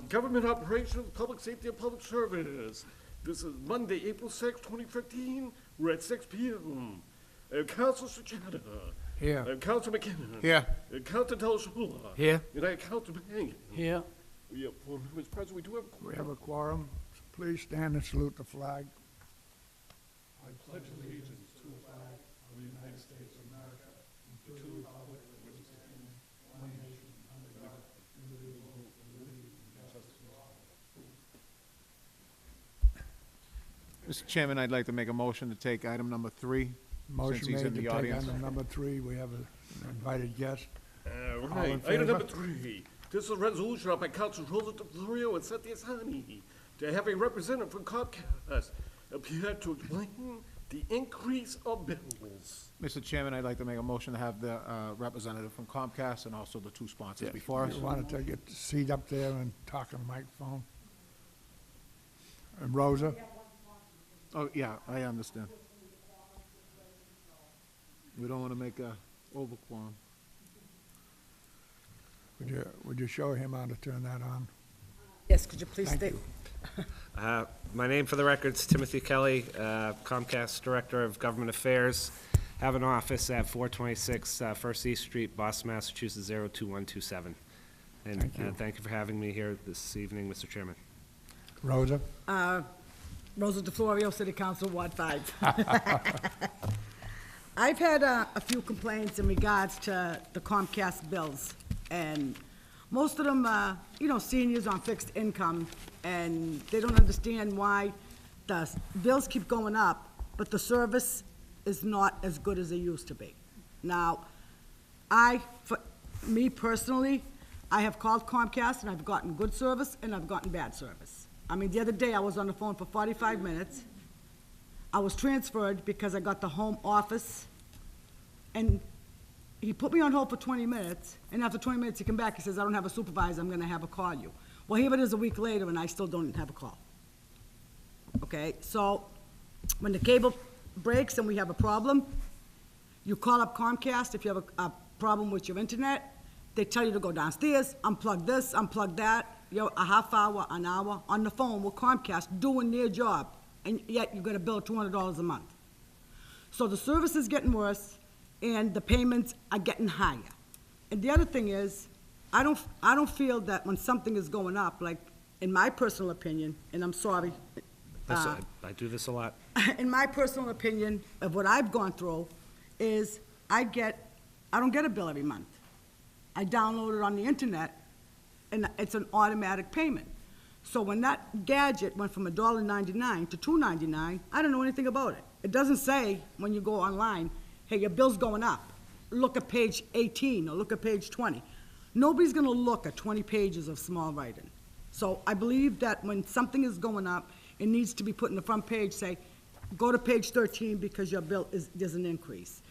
Government Operations, Public Safety and Public Service. This is Monday, April 6, 2015. We're at 6 p.m. Council Sucheta. Here. Council McKinnon. Here. Council Delashula. Here. And I Council Bang. Here. We have 4 members present. We do have. We have a quorum. Please stand and salute the flag. I pledge allegiance to the flag of the United States of America and to the republic for which it stands, one nation, under God, indivisible, with liberty and justice for all. Mr. Chairman, I'd like to make a motion to take item number 3. Motion Since he's made in to the take audience. item number 3. We have an invited guest. All All in right, favor? item number 3. This is a resolution of by Councilors Rosa DeFlorio and Cynthia Sani to have a representative from Comcast appear to explain the increase of bills. Mr. Chairman, I'd like to make a motion to have the representative from Comcast and also the 2 sponsors before us. You want to get the seat up there and talk on the microphone? And Rosa? Oh, yeah, I understand. We don't want to make a overquorum. Would you show him how to turn that on? Yes, could you please Thank state? you. My name for the record is Timothy Kelly, Comcast Director of Government Affairs. Have an office at 426 First East Street, Boston, Massachusetts, 02127. And Thank you. thank you for having me here this evening, Mr. Chairman. Rosa? Rosa DeFlorio, City Council, Ward 5. I've had a few complaints in regards to the Comcast bills, and most of them, seniors on fixed income, and they don't understand why the bills keep going up, but the service is not as good as it used to be. Now, for me personally, I have called Comcast, and I've gotten good service, and I've gotten bad service. I mean, the other day, I was on the phone for 45 minutes. I was transferred because I got the home office, and he put me on hold for 20 minutes, and after 20 minutes, he came back, he says, I don't have a supervisor, I'm gonna have a call you. Well, here it is a week later, and I still don't have a call. Okay, so when the cable breaks and we have a problem, you call up Comcast if you have a problem with your internet. They tell you to go downstairs, unplug this, unplug that. You're a half hour, an hour on the phone with Comcast doing their job, and yet you're gonna bill $200 a month. So the service is getting worse, and the payments are getting higher. And the other thing is, I don't feel that when something is going up, like, in my personal opinion, and I'm sorry, I do this a lot. in my personal opinion of what I've gone through, is I don't get a bill every month. I download it on the internet, and it's an automatic payment. So when that gadget went from $1.99 to $2.99, I don't know anything about it. It doesn't say, when you go online, hey, your bill's going up. Look at page 18 or look at page 20. Nobody's gonna look at 20 pages of small writing. So I believe that when something is going up, it needs to be put in the front page, say, go to page 13 because your bill there's an increase.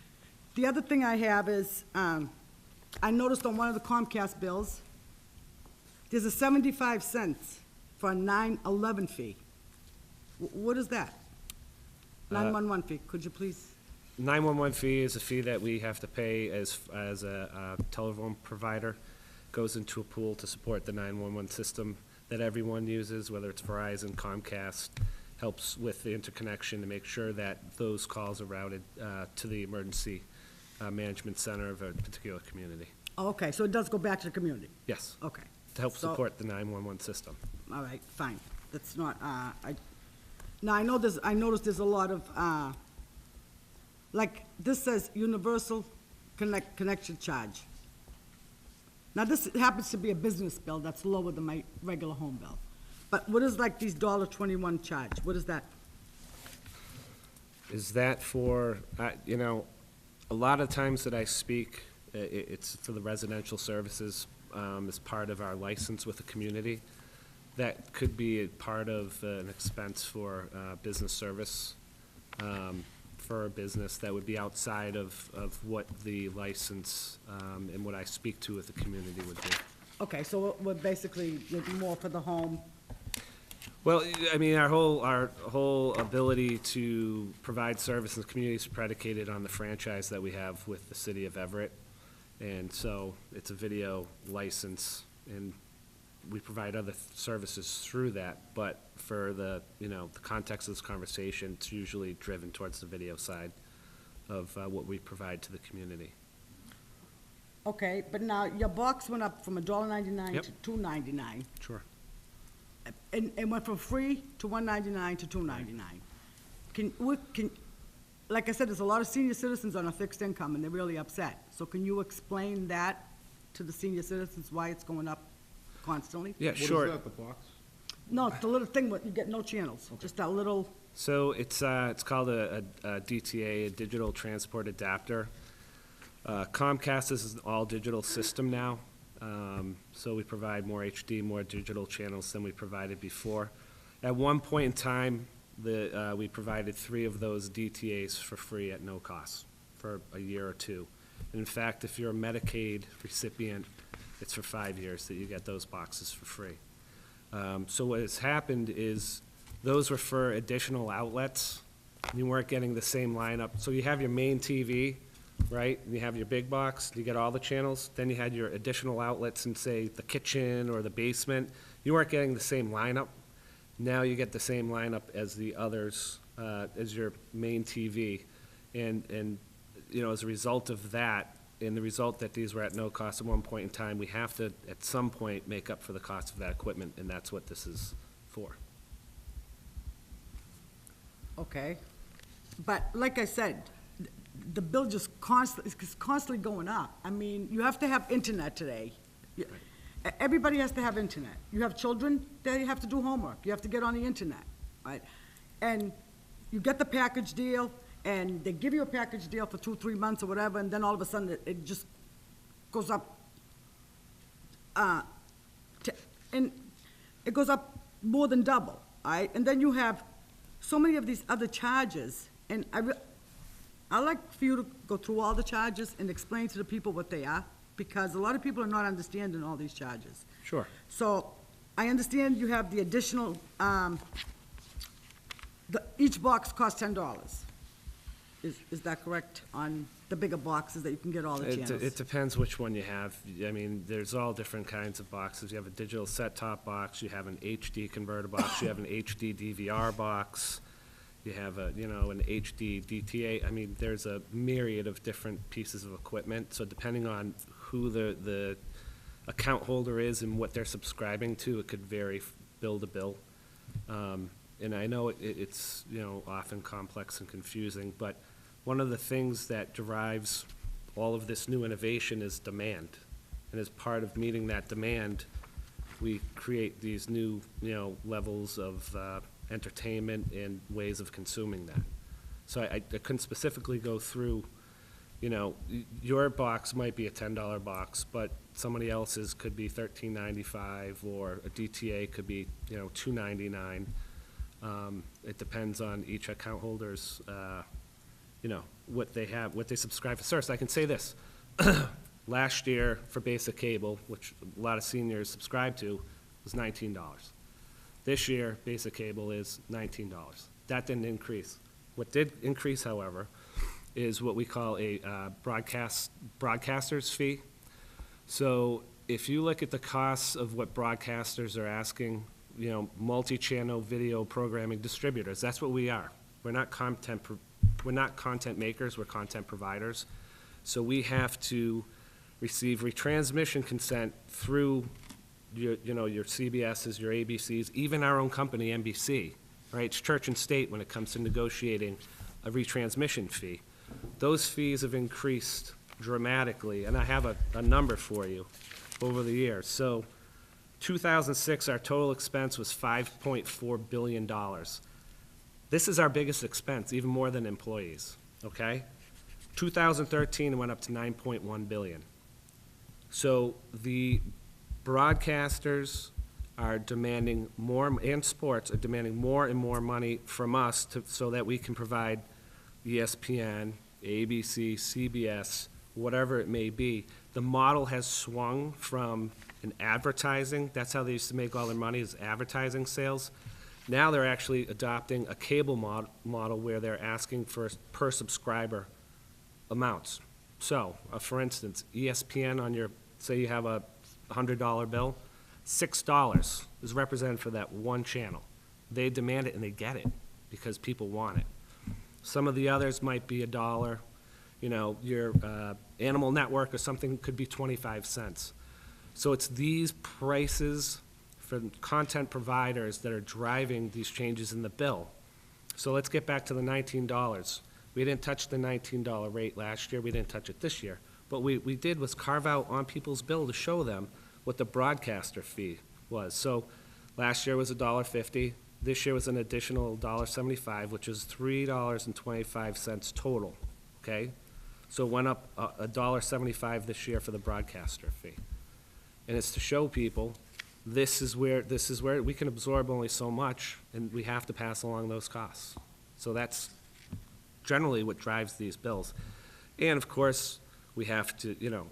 The other thing I have is, I noticed on one of the Comcast bills, there's a 75 cents for a 911 fee. What is that? 911 fee, could you please? 911 fee is a fee that we have to pay as a telephone provider. Goes into a pool to support the 911 system that everyone uses, whether it's Verizon, Comcast, helps with the interconnection to make sure that those calls are routed to the emergency management center of a particular community. Oh, okay, so it does go back to the community? Yes, Okay, to help So- support the 911 system. all right, fine. That's not, now, I noticed there's a lot of, like, this says universal connection charge. Now, this happens to be a business bill that's lower than my regular home bill. But what is like these $1.21 charge? What is that? Is that for, a lot of times that I speak, it's for the residential services as part of our license with the community. That could be a part of an expense for business service for a business that would be outside of what the license and what I speak to with the community would be. Okay, so we're basically more for the home. Well, I mean, our whole ability to provide service in the community is predicated on the franchise that we have with the city of Everett. And so it's a video license, and we provide other services through that, but for the, the context of this conversation, it's usually driven towards the video side of what we provide to the community. Okay, but now your box went up from $1.99 Yep. to $2.99. Sure. And it went from free to $1.99 to $2.99. Like I said, there's a lot of senior citizens on a fixed income, and they're really upset. So can you explain that to the senior citizens, why it's going up constantly? Yeah, What is sure. that, the box? No, it's the little thing, where you get no channels, just that little, So it's called a DTA, a digital transport adapter. Comcast is an all-digital system now, so we provide more HD, more digital channels than we provided before. At one point in time, we provided 3 of those DTAs for free at no cost for a year or 2. And in fact, if you're a Medicaid recipient, it's for 5 years that you get those boxes for free. So what has happened is those were for additional outlets. You weren't getting the same lineup. So you have your main TV, right? You have your big box, you get all the channels. Then you had your additional outlets in, say, the kitchen or the basement. You weren't getting the same lineup. Now you get the same lineup as the others, as your main TV. And as a result of that, and the result that these were at no cost at one point in time, we have to, at some point, make up for the cost of that equipment, and that's what this is for. okay. But like I said, the bill just is constantly going up. I mean, you have to have internet today. Everybody has to have internet. You have children, they have to do homework. You have to get on the internet, right? And you get the package deal, and they give you a package deal for 2-3 months or whatever, and then all of a sudden it just goes up, and it goes up more than double, all right? And then you have so many of these other charges, and I like for you to go through all the charges and explain to the people what they are, because a lot of people are not understanding all these charges. Sure. So, I understand you have the additional, each box costs $10. Is that correct, on the bigger boxes that you can get all the channels? It depends which one you have. I mean, there's all different kinds of boxes. You have a digital set-top box, you have an HD converter box, you have an HD DVR box, you have an HD DTA. I mean, there's a myriad of different pieces of equipment. So depending on who the account holder is and what they're subscribing to, it could vary bill to bill. And I know it's often complex and confusing, but one of the things that drives all of this new innovation is demand. And as part of meeting that demand, we create these new, levels of entertainment and ways of consuming that. So I couldn't specifically go through, your box might be a $10 box, but somebody else's could be $13.95, or a DTA could be, $2.99. It depends on each account holder's, what they have, what they subscribe for service. I can say this, last year for basic cable, which a lot of seniors subscribe to, was $19. This year, basic cable is $19. That didn't increase. What did increase, however, is what we call a broadcaster's fee. So if you look at the costs of what broadcasters are asking, multi-channel video programming distributors, that's what we are. We're not content makers, we're content providers. So we have to receive retransmission consent through your CBSs, your ABCs, even our own company, NBC, right? It's church and state when it comes to negotiating a retransmission fee. Those fees have increased dramatically, and I have a number for you over the years. So 2006, our total expense was $5.4 billion. This is our biggest expense, even more than employees, okay? 2013, it went up to $9.1 billion. So the broadcasters are demanding more, and sports are demanding more and more money from us so that we can provide ESPN, ABC, CBS, whatever it may be. The model has swung from an advertising, that's how they used to make all their money, is advertising sales. Now they're actually adopting a cable model where they're asking for per subscriber amounts. So, for instance, ESPN on your, say you have a $100 bill, $6 is represented for that one channel. They demand it and they get it because people want it. Some of the others might be $1. You know, your Animal Network or something could be 25 cents. So it's these prices for content providers that are driving these changes in the bill. So let's get back to the $19. We didn't touch the $19 rate last year. We didn't touch it this year. What we did was carve out on people's bill to show them what the broadcaster fee was. So last year was $1.50. This year was an additional $1.75, which is $3.25 total, okay? So it went up $1.75 this year for the broadcaster fee. And it's to show people, this is where we can absorb only so much, and we have to pass along those costs. So that's generally what drives these bills. And of course, we have to, you know,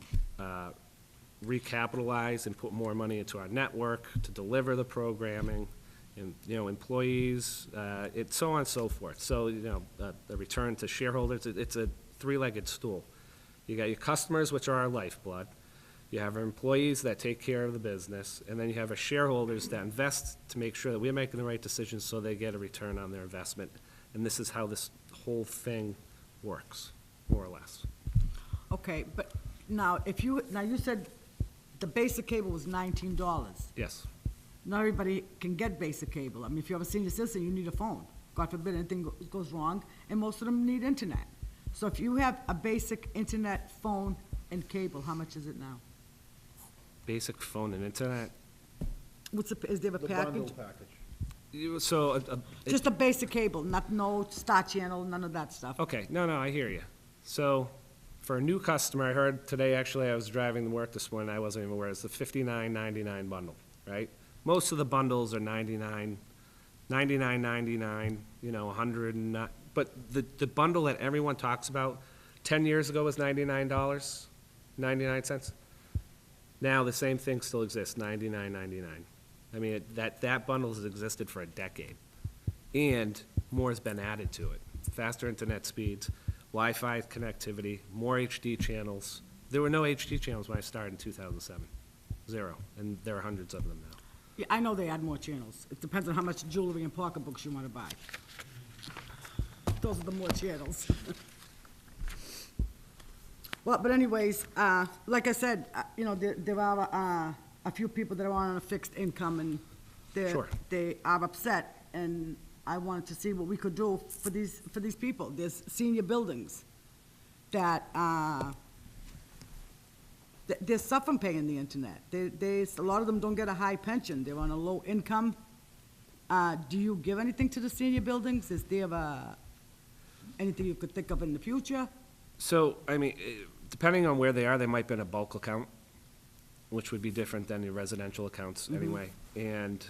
recapitalize and put more money into our network to deliver the programming, and, you know, employees, it's so on and so forth. So, you know, the return to shareholders, it's a three-legged stool. You got your customers, which are our lifeblood. You have our employees that take care of the business, and then you have our shareholders that invest to make sure that we're making the right decisions so they get a return on their investment. And this is how this whole thing works, more or less. Okay, but now, you said the basic cable was $19. Yes. Not everybody can get basic cable. I mean, if you have a senior citizen, you need a phone. God forbid anything goes wrong, and most of them need internet. So if you have a basic internet, phone, and cable, how much is it now? Basic phone and internet. Is there a The bundle package? package. So, Just a basic cable, no Star Channel, none of that stuff. okay, no, I hear you. So, for a new customer, I heard today, actually, I was driving to work this morning, I wasn't even aware, it's the $59.99 bundle, right? Most of the bundles are $99.99, you know, $100, but the bundle that everyone talks about, 10 years ago was $99, 99 cents. Now, the same thing still exists, $99.99. I mean, that bundle has existed for a decade, and more has been added to it. Faster internet speeds, Wi-Fi connectivity, more HD channels. There were no HD channels when I started in 2007, 0, and there are hundreds of them now. Yeah, I know they add more channels. It depends on how much jewelry and pocketbooks you want to buy. Those are the more channels. Well, but anyways, like I said, you know, there are a few people that are on a fixed income, and Sure. they are upset, and I wanted to see what we could do for these people. There's senior buildings that, they're suffering paying the internet. A lot of them don't get a high pension. They're on a low income. Do you give anything to the senior buildings? Is there anything you could think of in the future? So, I mean, depending on where they are, they might be in a bulk account, which would be different than your residential accounts anyway. And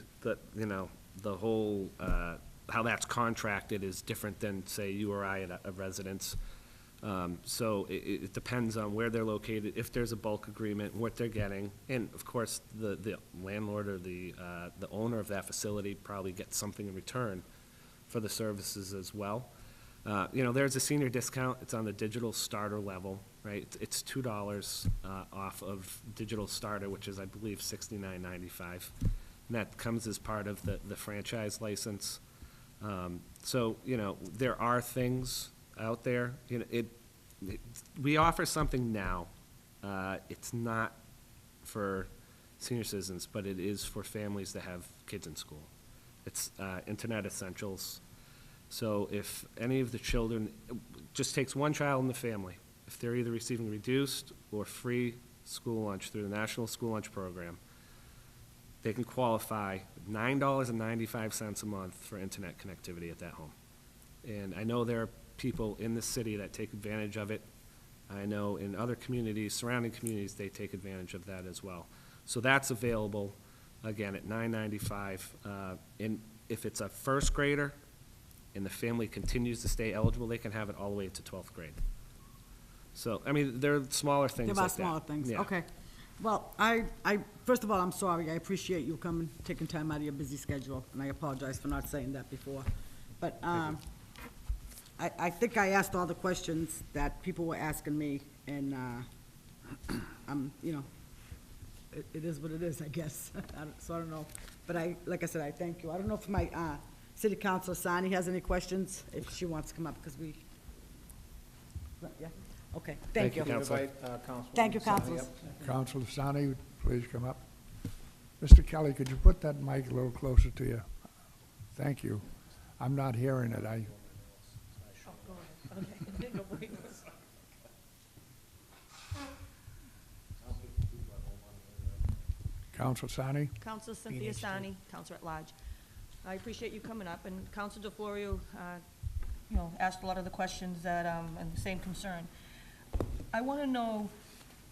you know, the whole, how that's contracted is different than, say, you or I at a residence. So it depends on where they're located, if there's a bulk agreement, what they're getting. And of course, the landlord or the owner of that facility probably gets something in return for the services as well. You know, there's a senior discount. It's on the digital starter level, right? It's $2 off of digital starter, which is, I believe, $69.95. And that comes as part of the franchise license. So, you know, there are things out there. You know, we offer something now. It's not for senior citizens, but it is for families that have kids in school. It's Internet Essentials. So if any of the children, it just takes one child in the family, if they're either receiving reduced or free school lunch through the National School Lunch Program, they can qualify $9.95 a month for internet connectivity at that home. And I know there are people in the city that take advantage of it. I know in other communities, surrounding communities, they take advantage of that as well. So that's available, again, at $9.95. And if it's a first grader, and the family continues to stay eligible, they can have it all the way to 12th grade. So, I mean, there are smaller things like There are that. smaller things, Yeah. okay. Well, first of all, I'm sorry, I appreciate you coming, taking time out of your busy schedule, and I apologize for not saying that before. But, I think I asked all the questions that people were asking me, and, you know, it is what it is, I guess. So I don't know. But like I said, I thank you. I don't know if my city councilor, Sani, has any questions, if she wants to come up, because we, yeah? Okay, thank you. Counselor. Thank you, councilors. Councilor Sani, please come up. Mr. Kelly, could you put that mic a little closer to you? Thank you. I'm not hearing it. Councilor Sani? Councilor Cynthia Sani, Councilor at Large. I appreciate you coming up, and Councilor DeFlorio, asked a lot of the questions that, and the same concern. I want to know,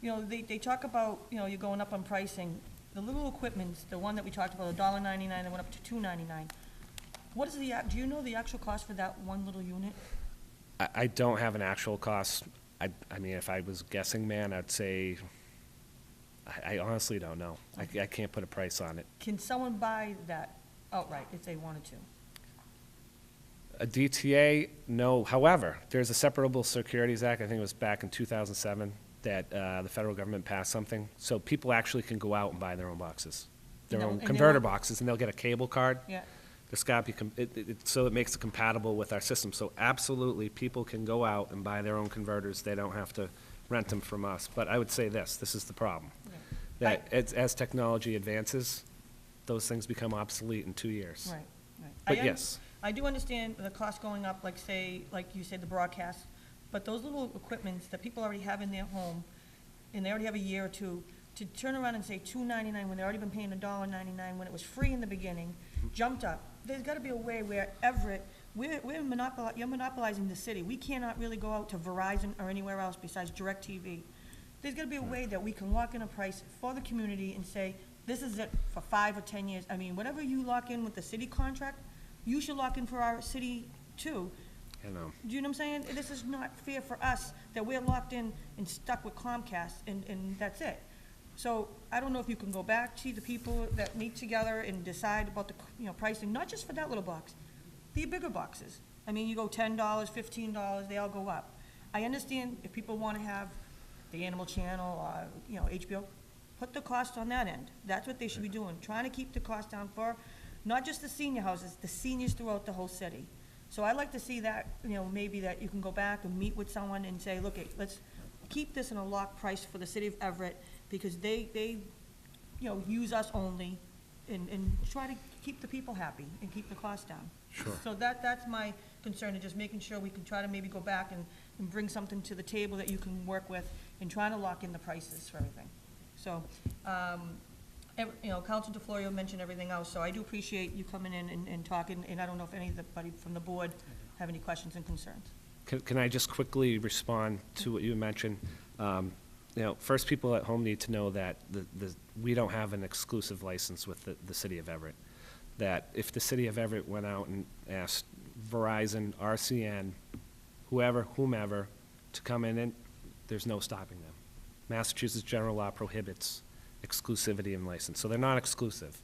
they talk about, you're going up on pricing. The little equipments, the one that we talked about, $1.99, that went up to $2.99. What is do you know the actual cost for that one little unit? I don't have an actual cost. I mean, if I was guessing, man, I'd say, I honestly don't know. I can't put a price on it. Can someone buy that outright if they wanted to? A DTA, no. However, there's a Separable Securities Act, I think it was back in 2007, that the federal government passed something. So people actually can go out and buy their own boxes, their own And they converter won't- boxes, and they'll get a cable card. Yeah. There's got to be, so it makes it compatible with our system. So absolutely, people can go out and buy their own converters. They don't have to rent them from us. But I would say this is the problem. Yeah. That as technology advances, those things become obsolete in 2 years. Right, right. But yes. I do understand the cost going up, like you said, the broadcast, but those little equipments that people already have in their home, and they already have a year or two, to turn around and say $2.99 when they've already been paying $1.99 when it was free in the beginning, jumped up. There's gotta be a way where Everett, you're monopolizing the city. We cannot really go out to Verizon or anywhere else besides DirecTV. There's gotta be a way that we can lock in a price for the community and say, this is it for 5 or 10 years. I mean, whatever you lock in with the city contract, you should lock in for our city too. You know, Do you know what I'm saying? This is not fair for us, that we're locked in and stuck with Comcast, and that's it. So I don't know if you can go back to the people that meet together and decide about the, pricing, not just for that little box, the bigger boxes. I mean, you go $10, $15, they all go up. I understand if people want to have the Animal Channel or, HBO, put the cost on that end. That's what they should be doing, trying to keep the cost down for not just the senior houses, the seniors throughout the whole city. So I'd like to see that, maybe that you can go back and meet with someone and say, look, let's keep this in a locked price for the city of Everett, because they use us only, and try to keep the people happy and keep the cost down. Sure. So that's my concern, and just making sure we can try to maybe go back and bring something to the table that you can work with, and trying to lock in the prices for everything. So, Councilor DeFlorio mentioned everything else, so I do appreciate you coming in and talking, and I don't know if anybody from the board have any questions and concerns. Can I just quickly respond to what you mentioned? First, people at home need to know that we don't have an exclusive license with the city of Everett. That if the city of Everett went out and asked Verizon, RCN, whomever, to come in, and there's no stopping them. Massachusetts general law prohibits exclusivity and license, so they're not exclusive.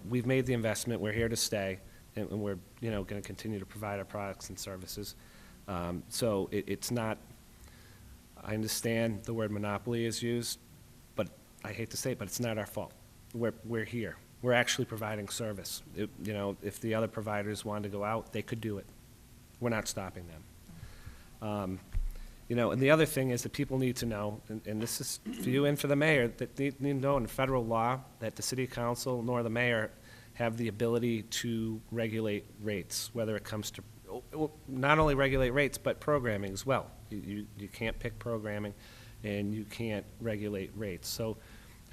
We've made the investment, we're here to stay, and we're, going to continue to provide our products and services. So it's not, I understand the word monopoly is used, but I hate to say it, but it's not our fault. We're here. We're actually providing service. If the other providers wanted to go out, they could do it. We're not stopping them. And the other thing is that people need to know, and this is for you and for the mayor, that they need to know in federal law that the city council nor the mayor have the ability to regulate rates, whether it comes to, not only regulate rates, but programming as well. You can't pick programming, and you can't regulate rates. So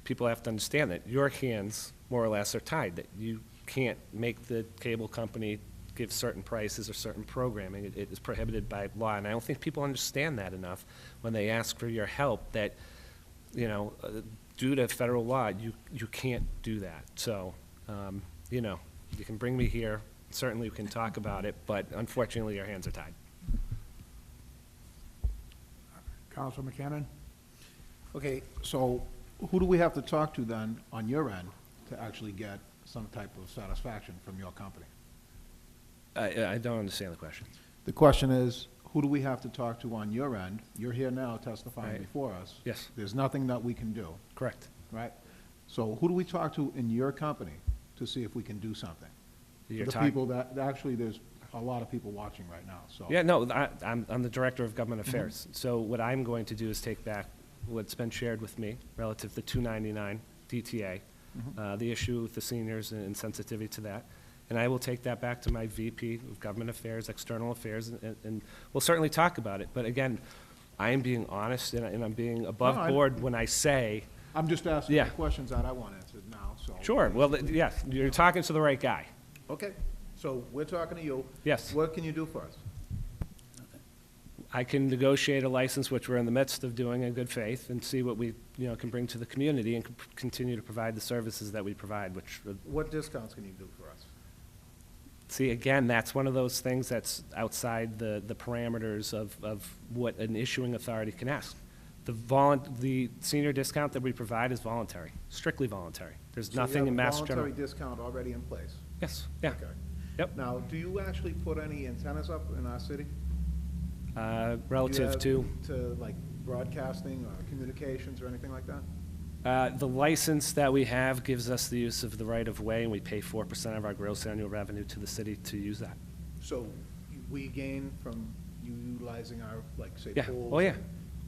people have to understand that your hands, more or less, are tied, that you can't make the cable company give certain prices or certain programming. It is prohibited by law, and I don't think people understand that enough when they ask for your help, that, due to federal law, you can't do that. So, you can bring me here, certainly we can talk about it, but unfortunately, your hands are tied. Councilor McKinnon? Okay, so who do we have to talk to then on your end to actually get some type of satisfaction from your company? I don't understand the question. The question is, who do we have to talk to on your end? You're here now testifying Right. before us. Yes. There's nothing that we can do, Correct. right? So who do we talk to in your company to see if we can do something? You're The talking- people that, actually, there's a lot of people watching right now, so. Yeah, no, I'm the Director of Government Affairs. So what I'm going to do is take back what's been shared with me relative to 299 DTA, the issue with the seniors and sensitivity to that. And I will take that back to my VP of Government Affairs, External Affairs, and we'll certainly talk about it. But again, I am being honest and I'm being No, above I- board when I say, I'm just asking Yeah. the questions that I want answered now, so. sure, well, yeah, you're talking to the right guy. Okay, so we're talking to you. Yes. What can you do for us? I can negotiate a license, which we're in the midst of doing in good faith, and see what we, can bring to the community and continue to provide the services that we provide, which, What discounts can you do for us? see, again, that's one of those things that's outside the parameters of what an issuing authority can ask. The senior discount that we provide is voluntary, strictly voluntary. There's nothing in Mass So you General. have a voluntary discount already in place? Yes, yeah, Okay. yep. Now, do you actually put any antennas up in our city? Relative Do you to, have to, like, broadcasting or communications or anything like that? the license that we have gives us the use of the right-of-way, and we pay 4% of our gross annual revenue to the city to use that. So we gain from you utilizing our, like, say, Yeah. pools? Oh, yeah.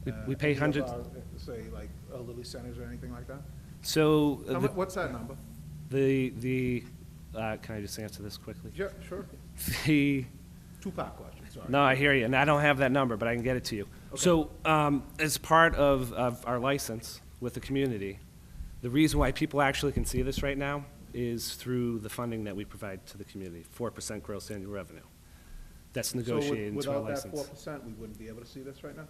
and, We pay any of hundreds- our, Say, like, elderly centers or anything like that? So, What's that number? can I just answer this quickly? Yeah, sure. The, Two-part question, sorry. no, I hear you, and I don't have that number, but I can get it to you. So, as part of our license with the community, the reason why people actually can see this right now is through the funding that we provide to the community, 4% gross annual revenue. That's negotiated into our Without that license. 4%, we wouldn't be able to see this right now?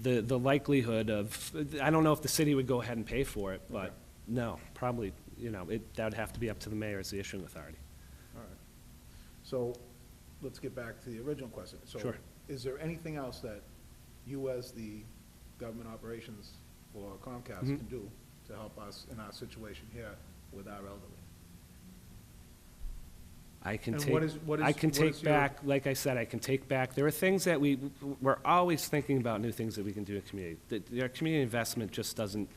The likelihood of, I don't know if the city would go ahead and pay for it, but Okay. no, probably, that would have to be up to the mayor as the issuing authority. All right. So, let's get back to the original question. Sure. So, is there anything else that you, as the government operations for Comcast, Mhm. can do to help us in our situation here with our elderly? I can And take, what is- what I is- can what take is your- back, like I said, I can take back, there are things that we're always thinking about new things that we can do in community. Our community investment just doesn't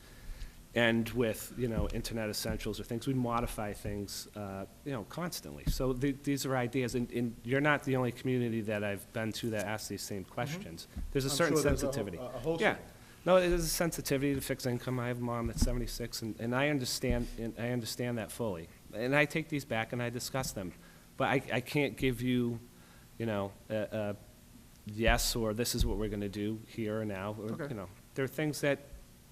end with, internet essentials or things. We modify things, constantly. So these are ideas, and you're not the only community that I've been to that asks these same questions. There's a Mm-hmm. I'm certain sure there's sensitivity. a whole Yeah. set. No, there's a sensitivity to fixed income. I have a mom that's 76, and I understand that fully. And I take these back and I discuss them. But I can't give you, a yes, or this is what we're gonna do here or now. Or, Okay. There are things that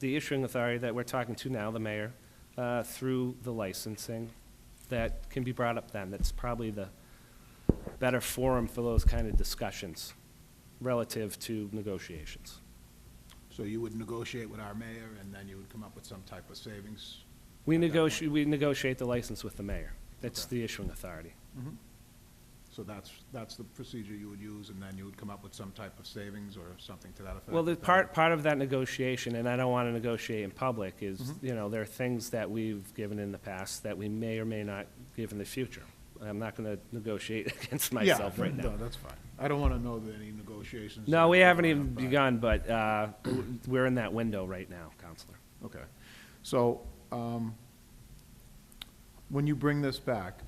the issuing authority that we're talking to now, the mayor, through the licensing, that can be brought up then. That's probably the better forum for those kind of discussions relative to negotiations. So you would negotiate with our mayor, and then you would come up with some type of savings? We at that point? negotiate the license with the mayor. That's Okay. the issuing authority. So that's the procedure you would use, and then you would come up with some type of savings or something to that effect? Well, the part of that negotiation, and I don't want to negotiate in public, is, there are things that we've given in the past that we may or may not give in the future. I'm not going to negotiate against myself right now. No, that's fine. I don't want to know that any negotiations. No, are we haven't going even on, but- begun, but we're in that window right now, Counselor. Okay. So, when you bring this back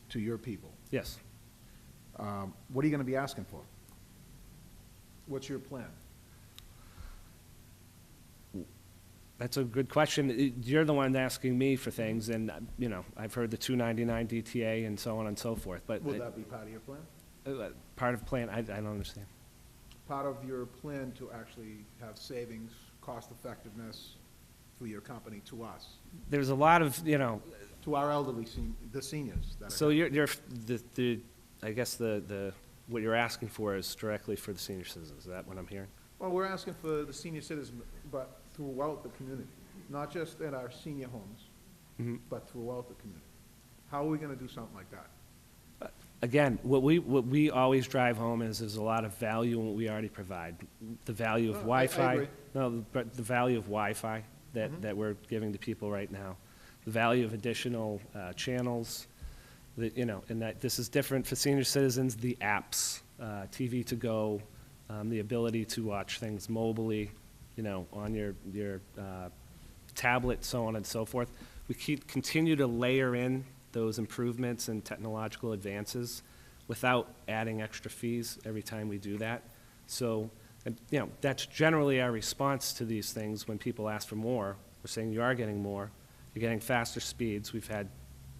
to your people, Yes. what are you going to be asking for? What's your plan? That's a good question. You're the one asking me for things, and, I've heard the 299 DTA and so on and so forth, but Will that be part of your plan? part of plan, I don't understand. Part of your plan to actually have savings, cost effectiveness for your company to us, There's a lot of, to our elderly, the seniors that are. so I guess what you're asking for is directly for the senior citizens. Is that what I'm hearing? Well, we're asking for the senior citizens, but throughout the community, not just at our senior homes, Mhm. but throughout the community. How are we gonna do something like that? Again, what we always drive home is there's a lot of value in what we already provide. The value of No, I Wi-Fi. agree. No, but the value of Wi-Fi that we're giving to people right now. The value of additional channels, and that this is different for senior citizens, the apps, TV to go, the ability to watch things mobily, on your tablet, so on and so forth. We continue to layer in those improvements and technological advances without adding extra fees every time we do that. So, and, you know, that's generally our response to these things when people ask for more. We're saying you are getting more, you're getting faster speeds. We've had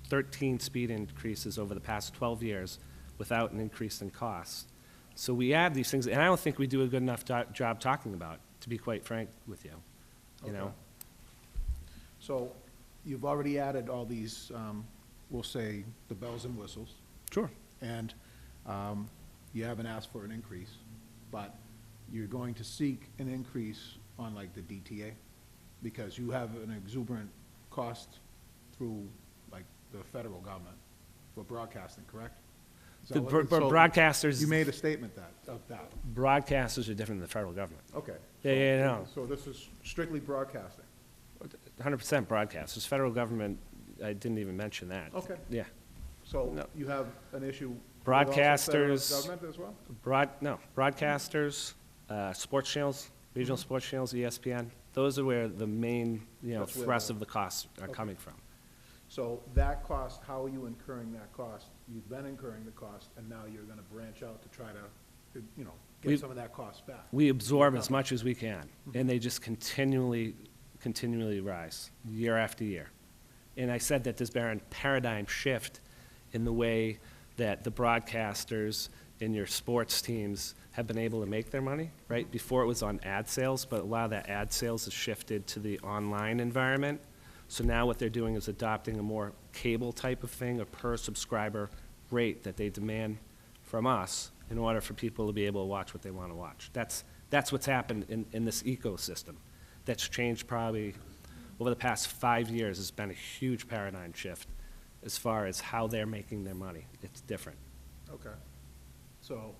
13 speed increases over the past 12 years without an increase in cost. So we add these things, and I don't think we do a good enough job talking about it, to be quite frank with you, you know? Okay. So you've already added all these, we'll say, the bells and whistles, Sure. and you haven't asked for an increase, but you're going to seek an increase on like the DTA, because you have an exuberant cost through like the federal government for broadcasting, correct? Is that The what- so broadcasters, You made a statement of that. broadcasters are different than the federal government. Okay. Yeah, no. So this is strictly broadcasting. 100% broadcasters. Federal government, I didn't even mention that. Okay. Yeah. So No. you have an issue with also federal Broadcasters- government as well? Broadcasters, sports channels, regional sports channels, ESPN, those are where the main, That's where thrust the- of the costs are Okay. coming from. So that cost, how are you incurring that cost? You've been incurring the cost, and now you're gonna branch out to try to, We- get some of that cost back. We absorb as much as we can, and they just continually rise, year after year. And I said that there's been a paradigm shift in the way that the broadcasters in your sports teams have been able to make their money, right? Before it was on ad sales, but a lot of that ad sales has shifted to the online environment. So now what they're doing is adopting a more cable type of thing, a per subscriber rate that they demand from us in order for people to be able to watch what they want to watch. That's what's happened in this ecosystem. That's changed probably over the past 5 years. It's been a huge paradigm shift as far as how they're making their money. It's different. Okay. So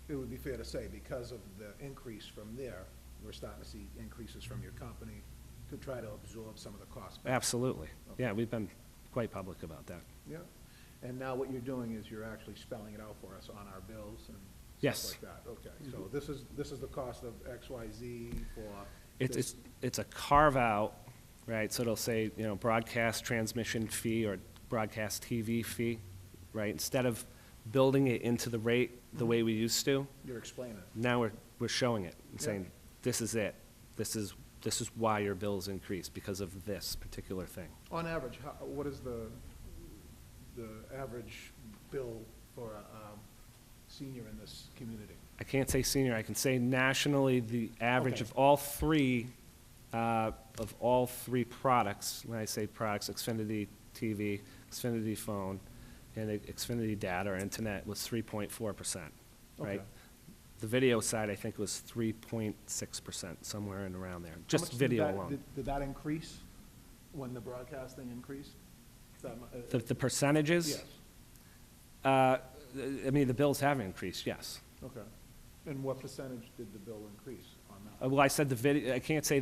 it would be fair to say, because of the increase from there, we're starting to see increases from your company to try to absorb some of the costs back. Absolutely. Yeah, we've been quite public about that. Yeah. And now what you're doing is you're actually spelling it out for us on our bills and Yes. stuff like that. Okay, so this is the cost of XYZ for It's, this. it's a carve-out, right? So it'll say, broadcast transmission fee or broadcast TV fee, right? Instead of building it into the rate the way we used to, You're explaining it. now we're showing it and Yeah. saying, this is it. This is why your bills increased, because of this particular thing. On average, what is the average bill for a senior in this community? I can't say senior, I can say nationally, the average Okay. of all three products, when I say products, Xfinity TV, Xfinity phone, and Xfinity data or internet, was 3.4%, right? Okay. The video side, I think, was 3.6%, somewhere in around there, How just much did video that- alone. Did that increase when the broadcasting increased? The percentages? Yes, I mean, the bills have increased, yes. okay. And what percentage did the bill increase on that? Well, I said the video, I can't say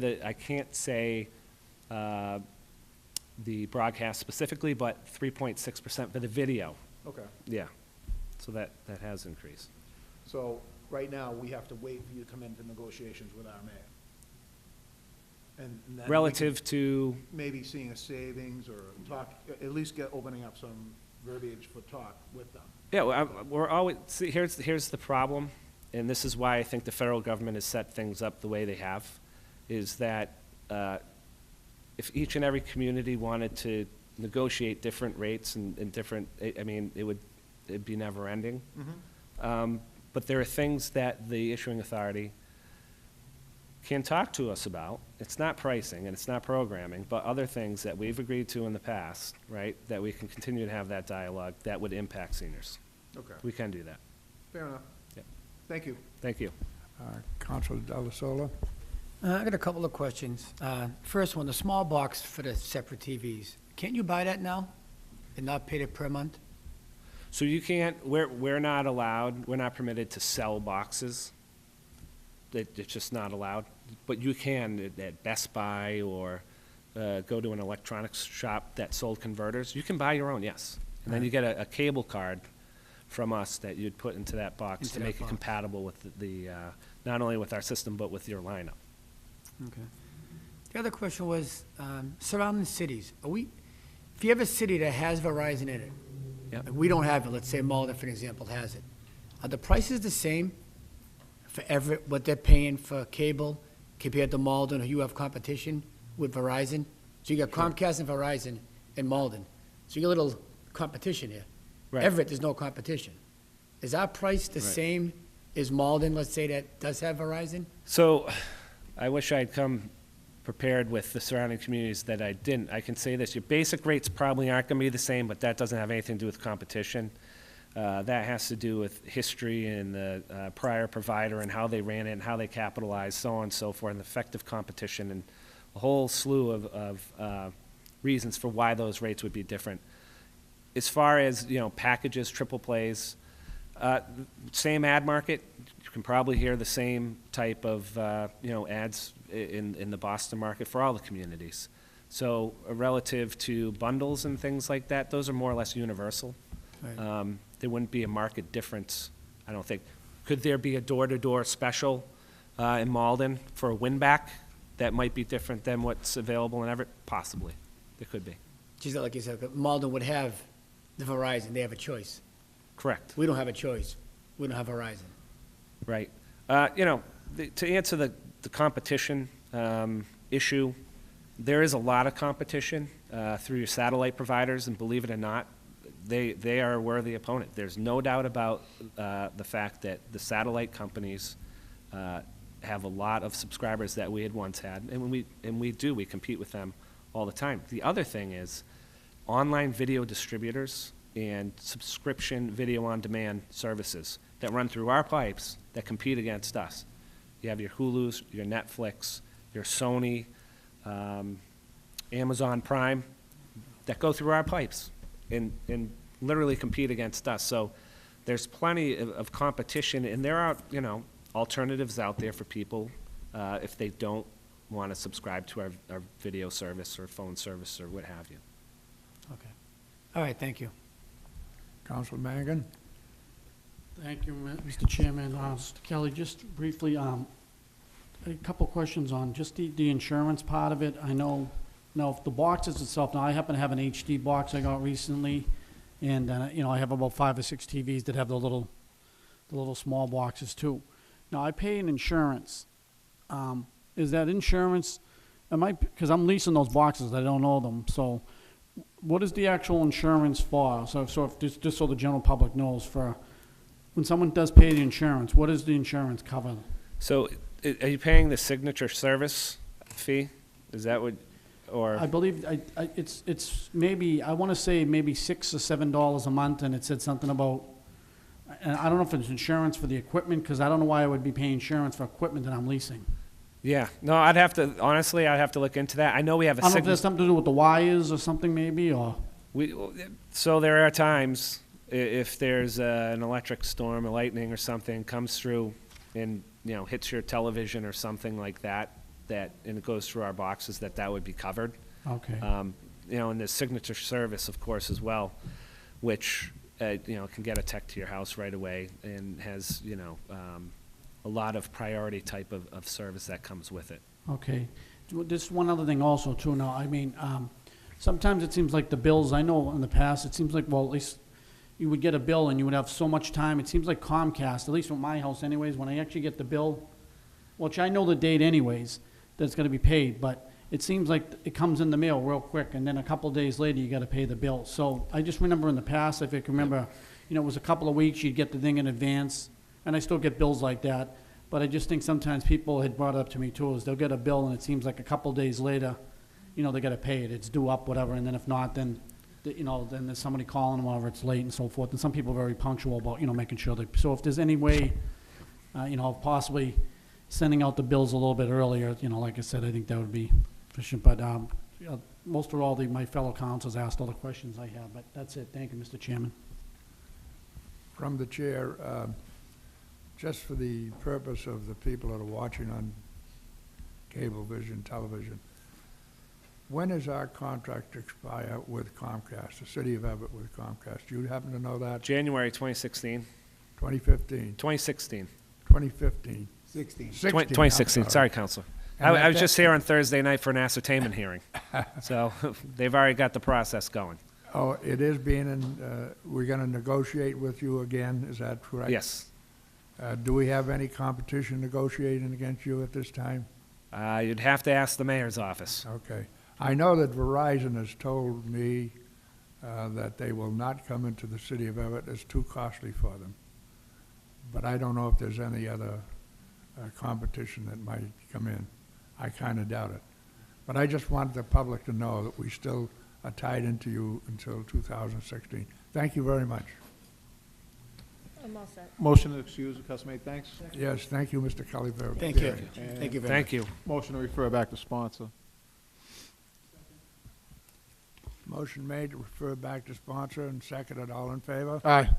the broadcast specifically, but 3.6% for the video, Okay, yeah. So that has increased. so right now, we have to wait for you to come into negotiations with our mayor. And then we Relative to, could maybe seeing a savings or talk, at least opening up some verbiage for talk with them. yeah, we're always, see, here's the problem, and this is why I think the federal government has set things up the way they have, is that if each and every community wanted to negotiate different rates and different, I mean, it'd be never-ending. But there are things that the issuing authority can talk to us about. It's not pricing and it's not programming, but other things that we've agreed to in the past, right, that we can continue to have that dialogue that would impact seniors. Okay, We can do that. fair enough. Yep. Thank you. Thank you. Counselor Delasola? I got a couple of questions. First one, the small box for the separate TVs. Can't you buy that now and not pay it per month? So you can't, we're not allowed, we're not permitted to sell boxes. It's just not allowed. But you can at Best Buy or go to an electronics shop that sold converters. You can buy your own, yes. And then you get a cable card from us that you'd put into that box Into to that make it box. compatible with the not only with our system, but with your lineup. Okay. The other question was, surrounding cities, if you have a city that has Verizon in it, Yep. and we don't have it, let's say Malden, for example, has it, are the prices the same for Everett, what they're paying for cable compared to Malden, or you have competition with Verizon? So you got Comcast and Verizon in Malden, so you got a little competition here. Right. Everett, there's no competition. Is our price the Right. same as Malden, let's say, that does have Verizon? So, I wish I'd come prepared with the surrounding communities that I didn't. I can say this, your basic rates probably aren't gonna be the same, but that doesn't have anything to do with competition. That has to do with history and the prior provider and how they ran it and how they capitalized, so on and so forth, and effective competition, and a whole slew of reasons for why those rates would be different. As far as, packages, triple plays, same ad market, you can probably hear the same type of, ads in the Boston market for all the communities. So relative to bundles and things like that, those are more or less universal. Right. There wouldn't be a market difference, I don't think. Could there be a door-to-door special in Malden for a win-back that might be different than what's available in Everett? Possibly, there could be. Just like you said, Malden would have the Verizon, they have a choice. Correct. We don't have a choice. We don't have Verizon. Right. To answer the competition issue, there is a lot of competition through your satellite providers, and believe it or not, they are a worthy opponent. There's no doubt about the fact that the satellite companies have a lot of subscribers that we had once had, and we compete with them all the time. The other thing is online video distributors and subscription video on demand services that run through our pipes that compete against us. You have your Hulus, your Netflix, your Sony, Amazon Prime, that go through our pipes and literally compete against us. So there's plenty of competition, and there are, alternatives out there for people if they don't want to subscribe to our video service or phone service or what have you. Okay. All right, thank you. Council Mangan? Thank you, Mr. Chairman. Mr. Kelly, just briefly, a couple questions on just the insurance part of it. I know, now, if the boxes itself, now I happen to have an HD box I got recently, and, I have about 5 or 6 TVs that have the little small boxes too. Now, I pay an insurance. Is that insurance, because I'm leasing those boxes, I don't know them, so what is the actual insurance for? So if, just so the general public knows, for when someone does pay the insurance, what does the insurance cover? So are you paying the signature service fee? Is that what, or? I believe, it's maybe, I want to say maybe $6 or $7 a month, and it said something about, and I don't know if it's insurance for the equipment, because I don't know why I would be paying insurance for equipment that I'm leasing. Yeah, no, I'd have to look into that. I know we have a I don't know if there's something to do with the wires or something maybe, or, So there are times, if there's an electric storm or lightning or something comes through and, hits your television or something like that, and it goes through our boxes, that would be covered. okay. And the signature service, of course, as well, which, can get a tech to your house right away and has, a lot of priority type of service that comes with it. Okay. Just one other thing also too now, I mean, sometimes it seems like the bills, I know in the past, it seems like, well, at least you would get a bill and you would have so much time. It seems like Comcast, at least with my house anyways, when I actually get the bill, which I know the date anyways, that's gonna be paid, but it seems like it comes in the mail real quick, and then a couple days later, you gotta pay the bill. So I just remember in the past, if you can remember, it was a couple of weeks, you'd get the thing in advance, and I still get bills like that. But I just think sometimes people had brought it up to me too, is they'll get a bill and it seems like a couple days later, they gotta pay it, it's due up, whatever, and then if not, then, then there's somebody calling them, or it's late and so forth, and some people are very punctual about, making sure that, so if there's any way, possibly sending out the bills a little bit earlier, like I said, I think that would be efficient, but, most of all, my fellow councils asked all the questions I have, but that's it, thank you, Mr. Chairman. From the chair, just for the purpose of the people that are watching on Cablevision, television, when does our contract expire with Comcast, the city of Everett with Comcast? Do you happen to know that? January 2016, 2015, 2016. 2015? 16. 16, 2016, I'm sorry, Counselor. I was just here on Thursday night for an ascertainment hearing. So they've already got the process going. Oh, it is we're gonna negotiate with you again, is that correct? Yes. Do we have any competition negotiating against you at this time? You'd have to ask the mayor's office. Okay. I know that Verizon has told me that they will not come into the city of Everett. It's too costly for them. But I don't know if there's any other competition that might come in. I kind of doubt it. But I just want the public to know that we still are tied into you until 2016. Thank you very much. I'm all set. Motion to excuse the customary thanks. Yes, thank you, Mr. Cully. Thank you. Thank you very much. Thank you. Motion to refer back to sponsor. Motion made to refer back to sponsor and seconded. All in favor? Aye.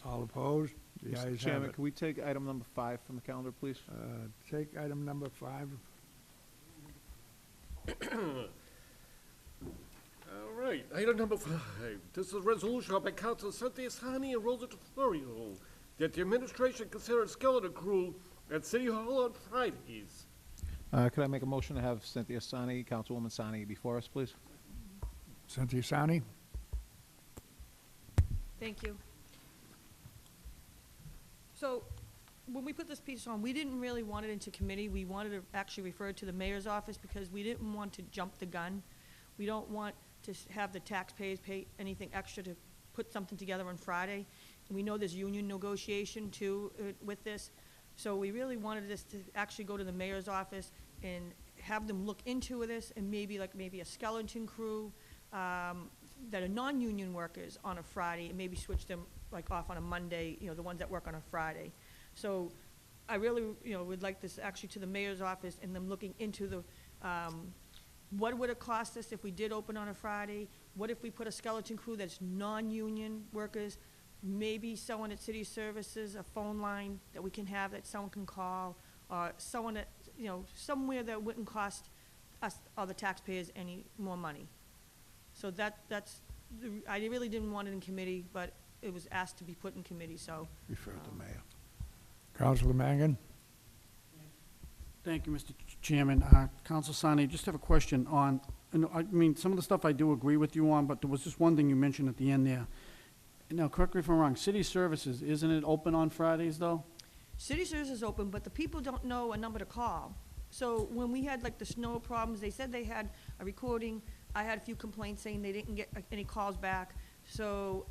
All opposed? The ayes Mr. have Chairman, it. can we take item number 5 from the calendar, please? Take item number 5. All right, item number 5. This is a resolution by Council Cynthia Sani and Rosa DeFlorio that the administration consider a skeleton crew at City Hall on Fridays. Could I make a motion to have Cynthia Sani, Councilwoman Sani, before us, please? Cynthia Sani? Thank you. So, when we put this piece on, we didn't really want it into committee. We wanted to actually refer it to the mayor's office because we didn't want to jump the gun. We don't want to have the taxpayers pay anything extra to put something together on Friday. And we know there's union negotiation too with this. So we really wanted this to actually go to the mayor's office and have them look into this and maybe a skeleton crew that are non-union workers on a Friday and maybe switch them off on a Monday, the ones that work on a Friday. So I really, would like this actually to the mayor's office and them looking into the, what would it cost us if we did open on a Friday? What if we put a skeleton crew that's non-union workers? Maybe someone at City Services, a phone line that we can have that someone can call, or someone that, somewhere that wouldn't cost us or the taxpayers any more money. So that's, I really didn't want it in committee, but it was asked to be put in committee, so. Refer to mayor. Councilor Mangan? Thank you, Mr. Chairman. Council Sani, just have a question on, I mean, some of the stuff I do agree with you on, but there was just one thing you mentioned at the end there. Now, correct me if I'm wrong, City Services, isn't it open on Fridays, though? City Services is open, but the people don't know a number to call. So when we had the snow problems, they said they had a recording. I had a few complaints saying they didn't get any calls back. So,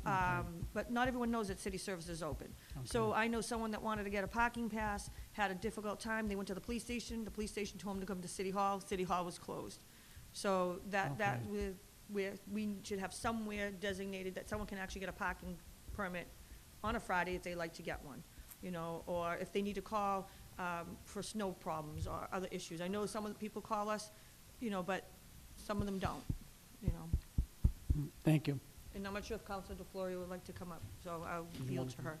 but not everyone knows that City Services is open. So I know someone that wanted to get a parking pass, had a difficult time. They went to the police station told them to come to City Hall. City Hall was closed. So we should have somewhere designated that someone can actually get a parking permit on a Friday if they like to get one, or if they need to call for snow problems or other issues. I know some of the people call us, but some of them don't, Thank you. And I'm not sure if Councilor DeFlorio would like to come up, so I'll yield to her.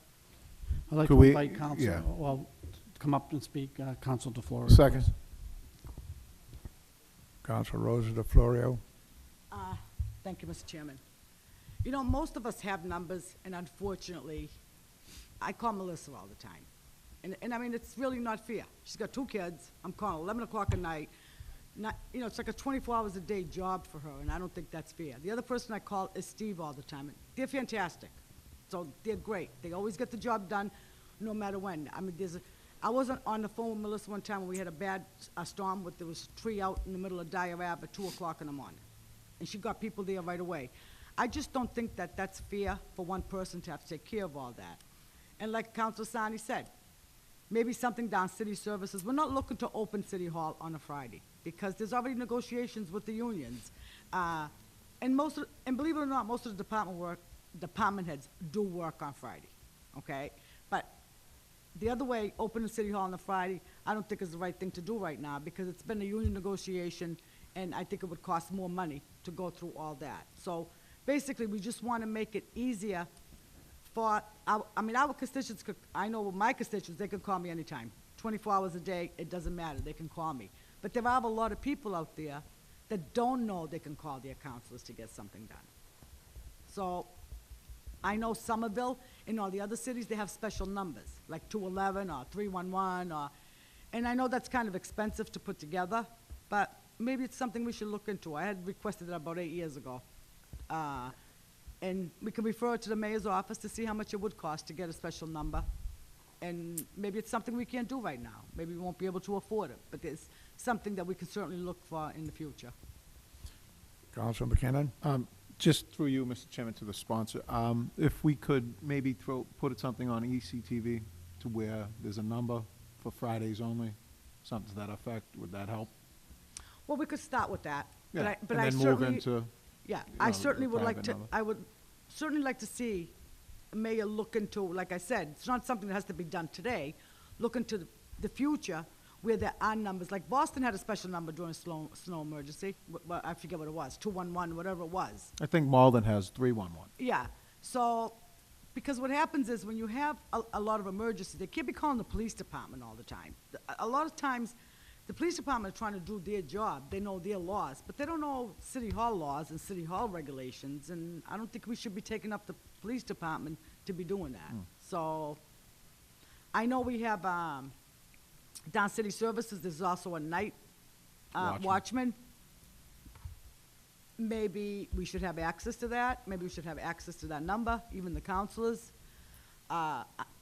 I'd like Could to we- invite Council, yeah. well, come up and speak, Council DeFlorio. Second. please. Councilor Rosa DeFlorio? Thank you, Mr. Chairman. Most of us have numbers, and unfortunately, I call Melissa all the time. And I mean, it's really not fair. She's got 2 kids. I'm calling 11 o'clock at night. It's like a 24 hours a day job for her, and I don't think that's fair. The other person I call is Steve all the time, and they're fantastic. So they're great. They always get the job done, no matter when. I mean, I wasn't on the phone with Melissa one time when we had a storm, there was a tree out in the middle of Dyer Ave at 2 o'clock in the morning. And she got people there right away. I just don't think that that's fair for one person to have to take care of all that. And like Councilor Sani said, maybe something down City Services. We're not looking to open City Hall on a Friday because there's already negotiations with the unions. And believe it or not, most of the department heads do work on Friday, okay? But the other way, opening City Hall on a Friday, I don't think is the right thing to do right now because it's been a union negotiation and I think it would cost more money to go through all that. So basically, we just want to make it easier for, our constituents, I know my constituents, they can call me anytime. 24 hours a day, it doesn't matter, they can call me. But there are a lot of people out there that don't know they can call their counselors to get something done. So I know Somerville and all the other cities, they have special numbers, like 211 or 311, And I know that's kind of expensive to put together, but maybe it's something we should look into. I had requested it about 8 years ago. And we can refer it to the mayor's office to see how much it would cost to get a special number. And maybe it's something we can't do right now. Maybe we won't be able to afford it, but it's something that we can certainly look for in the future. Councilor McKinnon? Just through you, Mr. Chairman, to the sponsor, if we could maybe put something on ECTV to where there's a number for Fridays only, something to that effect, would that help? Well, we could start with that. But Yeah, I- but and I then move certainly- into, Yeah, you I know, certainly the would like private to, number. I would certainly like to see Mayor look into, like I said, it's not something that has to be done today. Look into the future where there are numbers, like Boston had a special number during a snow emergency. Well, I forget what it was, 211, whatever it was. I think Malden has 311. Yeah, so, because what happens is when you have a lot of emergencies, they can't be calling the police department all the time. A lot of times, the police department is trying to do their job, they know their laws, but they don't know city hall laws and city hall regulations, and I don't think we should be taking up the police department to be doing that. So, I know we have, down city services, there's also a night watchman. Maybe we should have access to that, maybe we should have access to that number, even the counselors.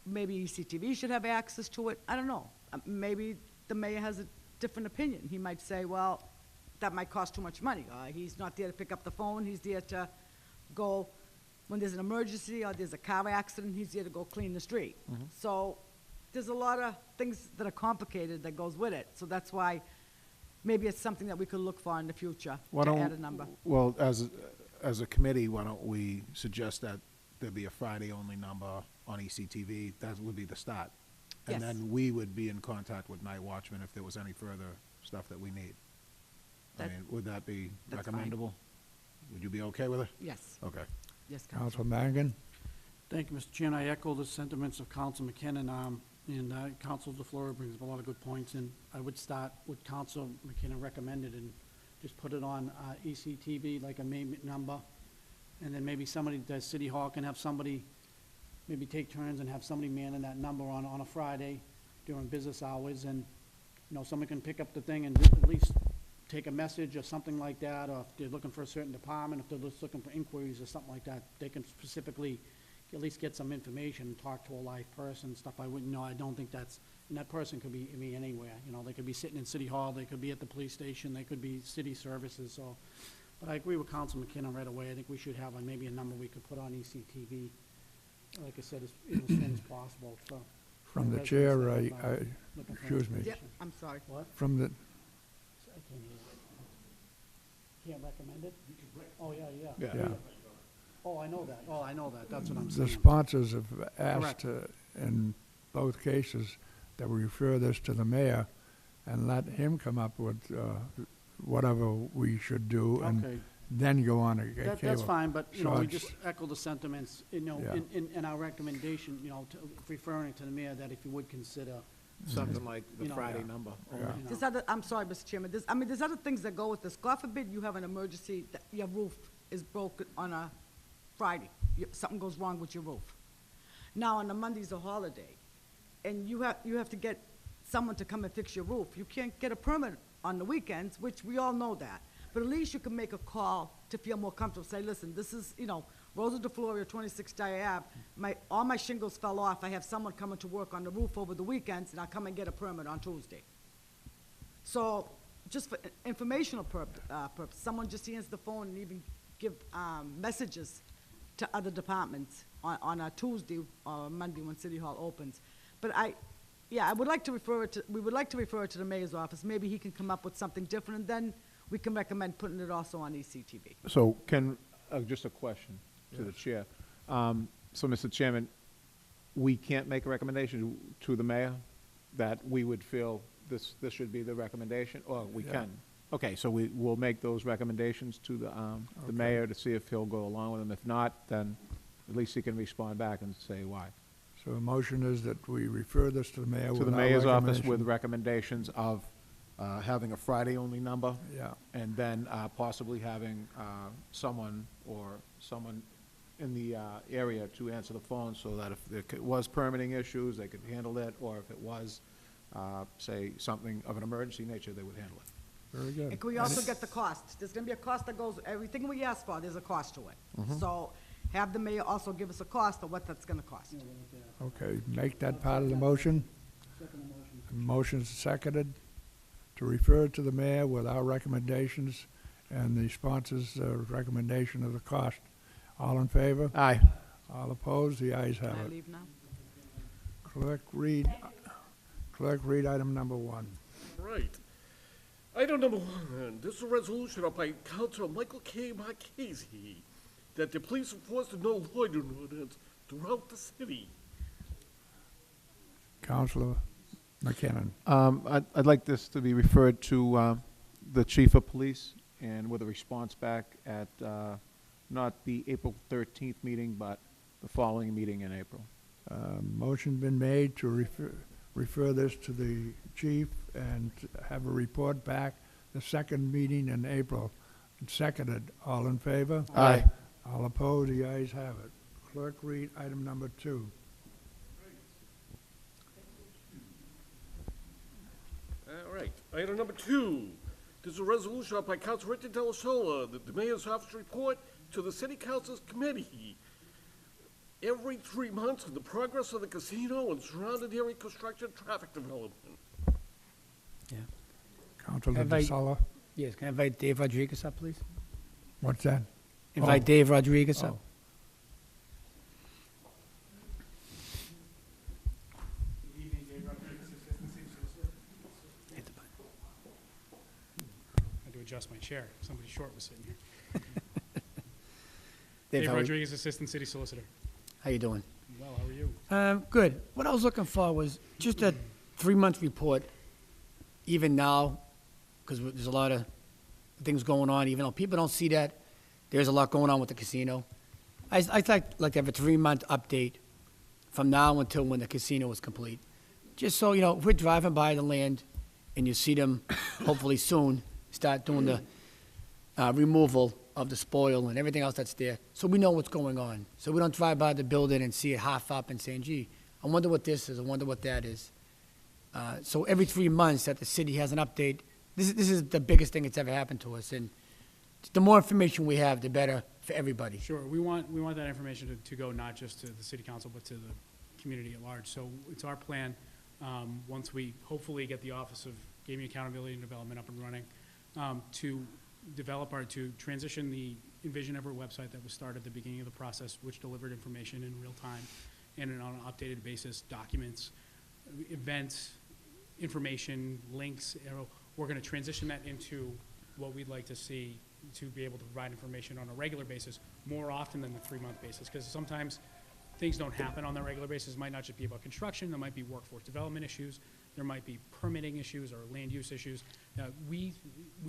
Maybe ECTV should have access to it, I don't know. Maybe the mayor has a different opinion. He might say, well, that might cost too much money. He's not there to pick up the phone, he's there to go, when there's an emergency or there's a car accident, he's there to go clean the street. So, there's a lot of things that are complicated that goes with it, so that's why maybe it's something that we could look for in the future, Why to don't- add a number. Well, as a committee, why don't we suggest that there be a Friday-only number on ECTV? That would be the start. And Yes. then we would be in contact with Night Watchman if there was any further stuff that we need. I That- mean, would that be That's fine. recommendable? Would you be okay with it? Yes, Okay. yes, Council. Councilor Mangan? Thank you, Mr. Chairman. I echo the sentiments of Council McKinnon, and Council DeFleur brings up a lot of good points, and I would start what Council McKinnon recommended and just put it on ECTV, like a main number, and then maybe somebody, the City Hall can have somebody, maybe take turns and have somebody manning that number on a Friday during business hours, and, you know, someone can pick up the thing and at least take a message or something like that, or if they're looking for a certain department, if they're just looking for inquiries or something like that, they can specifically at least get some information, talk to a live person, stuff I wouldn't know. I don't think that's, and that person could be, anywhere, you know, they could be sitting in City Hall, they could be at the police station, they could be city services, so. But I agree with Council McKinnon right away. I think we should have maybe a number we could put on ECTV, like I said, as soon as possible, so. From the residents chair, that I, have, looking for excuse me. Yep, information. I'm sorry. What? From the, I can't hear you. Can't recommend it? Oh, yeah. yeah, Oh, I know that, that's what I'm the saying. sponsors have asked, Correct. in both cases, that we refer this to the mayor and let him come up with whatever we should do, and Okay. then go on a cable. That's fine, but, you know, So we it's- just echo the sentiments, you know, Yeah. in our recommendation, you know, referring to the mayor, that if you would consider, Something like the You know, Friday yeah. number. you Yeah. know. There's other, I'm sorry, Mr. Chairman, there's other things that go with this. God forbid you have an emergency, that your roof is broken on a Friday, something goes wrong with your roof. Now, on a Monday's a holiday, and you have to get someone to come and fix your roof. You can't get a permit on the weekends, which we all know that. But at least you can make a call to feel more comfortable, say, listen, this is, you know, Rosa DeFlorio, 26 Dyer Ave, all my shingles fell off, I have someone coming to work on the roof over the weekends, and I'll come and get a permit on Tuesday. So, just for informational purpose, someone just answers the phone and even give messages to other departments on a Tuesday or a Monday when City Hall opens. But I would like to refer it to, we would like to refer it to the mayor's office. Maybe he can come up with something different, and then we can recommend putting it also on ECTV. So just a question to the chair. So, Mr. Chairman, we can't make a recommendation to the mayor that we would feel this should be the recommendation, or we Yeah. can? Okay, so we'll make those recommendations to the mayor to see if he'll go along with them. If not, then at least he can respond back and say why. So the motion is that we refer this to the mayor To with the our mayor's office with recommendation. recommendations of having a Friday-only number, Yeah, and then possibly having someone in the area to answer the phone, so that if there was permitting issues, they could handle it, or if it was say, something of an emergency nature, they would handle it. Very good. And can we also get the cost? There's gonna be a cost that goes, everything we ask for, there's a cost to it. So have the mayor also give us a cost of what that's gonna cost. Okay, make that part of the motion. Motion's seconded to refer to the mayor with our recommendations and the sponsor's recommendation of the cost. All in favor? Aye. All opposed? The ayes have Can I it. leave now? Clerk, read item number 1. Right. Item number 1, this is a resolution by Councilor Michael K. Marchese that the police enforce the no loitering ordinance throughout the city. Councilor McKinnon. I'd like this to be referred to the chief of police and with a response back at not the April 13th meeting, but the following meeting in April. Motion been made to refer this to the chief and have a report back the second meeting in April. Seconded. All in favor? Aye. All opposed? The ayes have it. Clerk, read item number 2. All right. Item number 2, this is a resolution by Councilor Richard Delasola that the mayor's office report to the city council's committee every 3 months on the progress of the casino and surrounding area construction traffic development. Councilor Invite- DeSala. Yes, can I invite Dave Rodriguez up, please? What's that? Invite Oh. Dave Rodriguez up. Oh. Hit the button. I had to adjust my chair. Somebody short was sitting here. Dave, Dave how are you? Rodriguez, Assistant City Solicitor. How you doing? Well, how are you? Good. What I was looking for was just a 3-month report, even now, because there's a lot of things going on, even though people don't see that, there's a lot going on with the casino. I'd like to have a 3-month update from now until when the casino is complete. Just so, if we're driving by the land and you see them, hopefully soon, start doing the removal of the spoil and everything else that's there, so we know what's going on. So we don't drive by the building and see it half up and saying, gee, I wonder what this is, I wonder what that is. So every 3 months that the city has an update, this is the biggest thing that's ever happened to us. And the more information we have, the better for everybody. Sure, we want that information to go not just to the city council, but to the community at large. So it's our plan, once we hopefully get the Office of Gaming Accountability and Development up and running, to transition the Envision Everett website that was started at the beginning of the process, which delivered information in real time and on an updated basis, documents, events, information, links. We're going to transition that into what we'd like to see to be able to provide information on a regular basis more often than the 3-month basis, because sometimes things don't happen on the regular basis. It might not just be about construction, there might be workforce development issues, there might be permitting issues or land use issues. We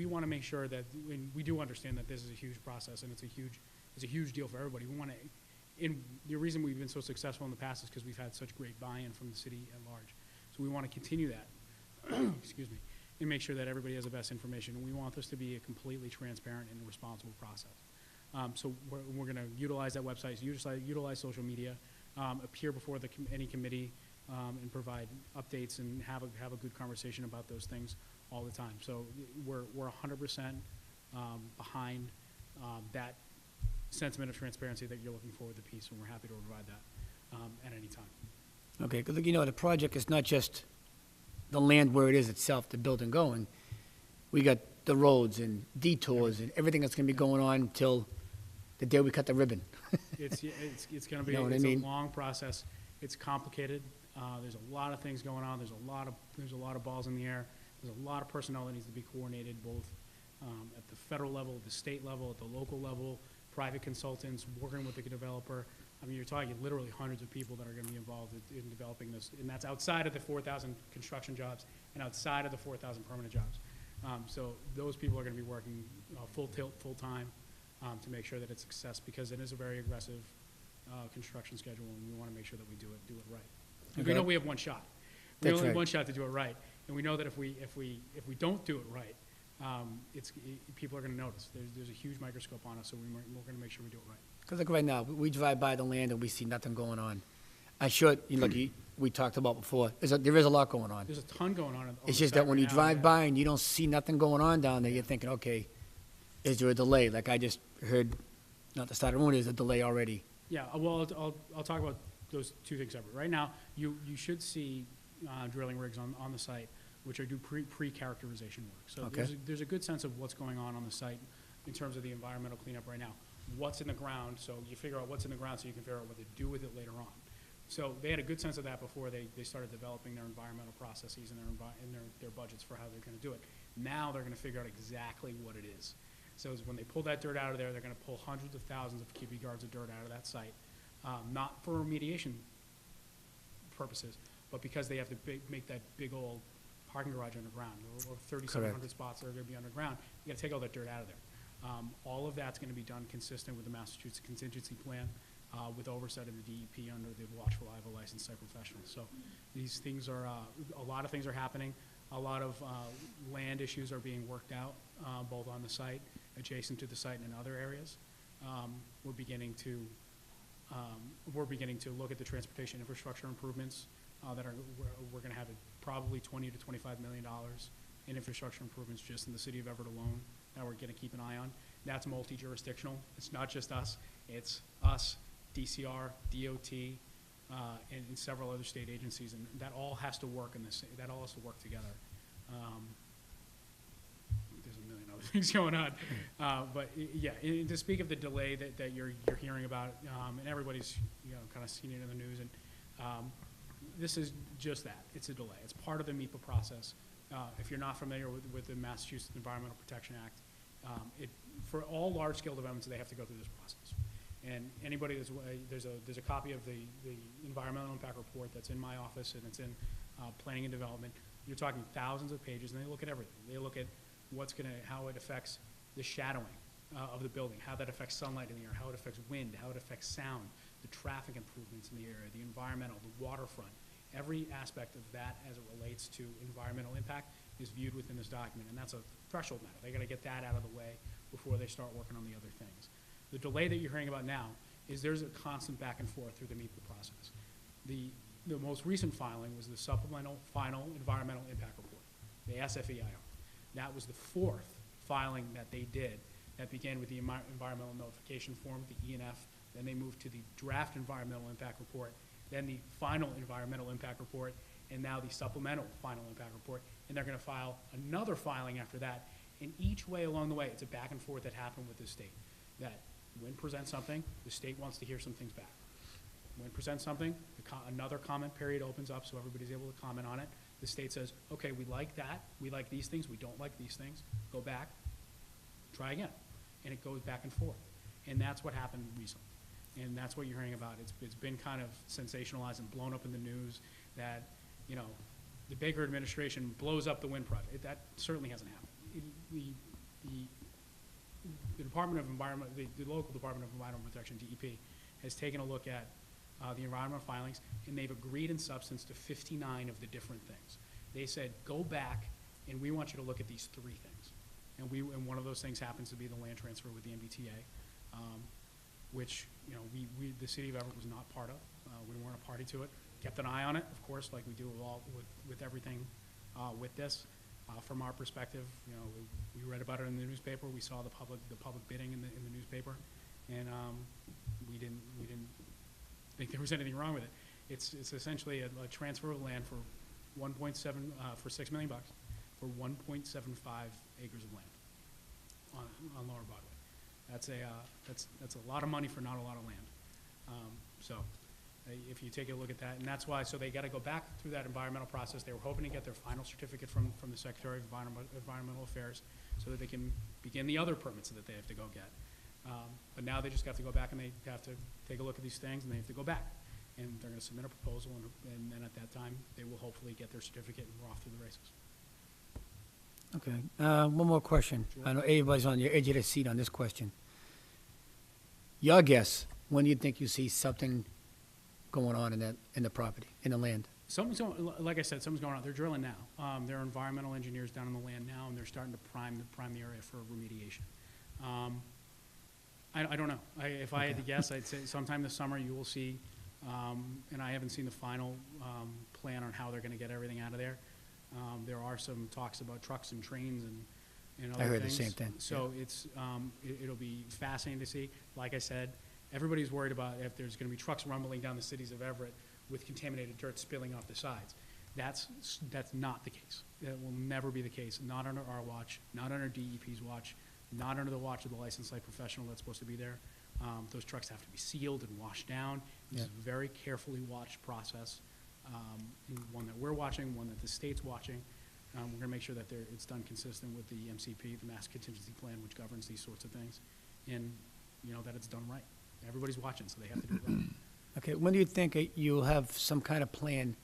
want to make sure that, and we do understand that this is a huge process and it's a huge deal for everybody. We want to, and the reason we've been so successful in the past is because we've had such great buy-in from the city at large. So we want to continue that, excuse me, and make sure that everybody has the best information. And we want this to be a completely transparent and responsible process. So we're going to utilize that website, utilize social media, appear before any committee, and provide updates and have a good conversation about those things all the time. So we're 100% behind that sentiment of transparency that you're looking for with the piece, and we're happy to provide that at any time. Okay, because the project is not just the land where it is itself, the building going. We got the roads and detours and everything that's going to be going on until the day we cut the ribbon. It's going to be, You know what I it's a mean? long process. It's complicated. There's a lot of things going on. There's a lot of balls in the air. There's a lot of personnel that needs to be coordinated, both at the federal level, the state level, at the local level, private consultants, working with the developer. I mean, you're talking literally hundreds of people that are going to be involved in developing this, and that's outside of the 4,000 construction jobs and outside of the 4,000 permanent jobs. So those people are going to be working full tilt, full time to make sure that it's a success, because it is a very aggressive construction schedule, and we want to make sure that we do it right. And we Okay. know we have one shot. We That's only have right. one shot to do it right, and we know that if we don't do it right, people are going to notice. There's a huge microscope on us, so we're going to make sure we do it right. Because like right now, we drive by the land and we see nothing going on. we talked about before, there is a lot going on. There's a ton going on. It's the just site that when right you now, drive yeah. by and you don't see nothing going on down there, you're thinking, okay, is there a delay? Like I just heard, not to start a rumor, there's a delay already. Yeah, well, I'll talk about those two things separate. Right now, you should see drilling rigs on the site, which are do pre-characterization work. So Okay. there's a good sense of what's going on the site in terms of the environmental cleanup right now. What's in the ground, so you figure out what's in the ground so you can figure out what to do with it later on. So they had a good sense of that before they started developing their environmental processes and their budgets for how they're gonna do it. Now they're gonna figure out exactly what it is. So when they pull that dirt out of there, they're gonna pull hundreds of thousands of cubic yards of dirt out of that site, not for remediation purposes, but because they have to make that big old parking garage underground, or 3,700 spots that are gonna be underground, you gotta take all that dirt out of there. All of that's gonna be done consistent with the Massachusetts contingency plan, with oversight of the DEP under the Watchful Eye of a licensed site professional. So these things are, a lot of things are happening. A lot of land issues are being worked out, both on the site, adjacent to the site, and in other areas. We're beginning to look at the transportation infrastructure improvements that are, we're going to have probably $20 to $25 million in infrastructure improvements just in the city of Everett alone that we're going to keep an eye on. That's multi-jurisdictional. It's not just us. It's us, DCR, DOT, and several other state agencies, and that all has to work that all has to work together. There's a million other things going on, but yeah. And to speak of the delay that you're hearing about, and everybody's kind of seen it in the news, and this is just that. It's a delay. It's part of the MEPA process. If you're not familiar with the Massachusetts Environmental Protection Act, for all large-scale developments, they have to go through this process. And anybody there's a copy of the environmental impact report that's in my office, and it's in planning and development. You're talking thousands of pages, and they look at everything. They look at how it affects the shadowing of the building, how that affects sunlight in the air, how it affects wind, how it affects sound, the traffic improvements in the area, the environmental, the waterfront. Every aspect of that as it relates to environmental impact is viewed within this document, and that's a threshold matter. They got to get that out of the way before they start working on the other things. The delay that you're hearing about now is there's a constant back and forth through the MEPA process. The most recent filing was the Supplemental Final Environmental Impact Report, the SFEIR. That was the fourth filing that they did that began with the Environmental Notification Form, the ENF, then they moved to the Draft Environmental Impact Report, then the Final Environmental Impact Report, and now the Supplemental Final Impact Report, and they're gonna file another filing after that. And each way along the way, it's a back and forth that happened with the state. That when presents something, the state wants to hear some things back. When presents something, another comment period opens up so everybody's able to comment on it. The state says, okay, we like that, we like these things, we don't like these things, go back, try again. And it goes back and forth. And that's what happened recently. And that's what you're hearing about. It's been kind of sensationalized and blown up in the news that, the Baker administration blows up the wind project. That certainly hasn't happened. The Department of Environment, the local Department of Environmental Protection, DEP, has taken a look at the environmental filings, and they've agreed in substance to 59 of the different things. They said, go back, and we want you to look at these 3 things. And one of those things happens to be the land transfer with the MBTA, which, the city of Everett was not part of. We weren't a party to it. Kept an eye on it, of course, like we do with everything with this. From our perspective, we read about it in the newspaper. We saw the public bidding in the newspaper, and we didn't think there was anything wrong with it. It's essentially a transfer of land for for $6 million for 1.75 acres of land on Lower Broadway. That's a lot of money for not a lot of land. So if you take a look at that, and that's why, so they got to go back through that environmental process. They were hoping to get their final certificate from the Secretary of Environmental Affairs so that they can begin the other permits that they have to go get. But now they just have to go back and they have to take a look at these things and they have to go back. And they're going to submit a proposal, and then at that time, they will hopefully get their certificate and we're off to the races. Okay, one more question. I know everybody's on your edge of their seat on this question. Your guess, when do you think you see something going on in the property, in the land? Like I said, something's going on. They're drilling now. There are environmental engineers down on the land now, and they're starting to prime the area for remediation. I don't know. If I had to guess, I'd say sometime this summer you will see And I haven't seen the final plan on how they're going to get everything out of there. There are some talks about trucks and trains and other I heard the things. same thing, So it's, it'll be fascinating to see. Like I said, everybody's worried about if there's going to be trucks rumbling down the cities of Everett with contaminated dirt spilling off the sides. That's not the case. That will never be the case, not under our watch, not under DEP's watch, not under the watch of the licensed site professional that's supposed to be there. Those trucks have to be sealed and washed down. This is a very carefully watched process, and one that we're watching, one that the state's watching. We're gonna make sure that it's done consistent with the MCP, the Mass Contingency Plan, which governs these sorts of things, and, you know, that it's done right. Everybody's watching, so they have to do it right. Okay, when do you think you'll have some kind of plan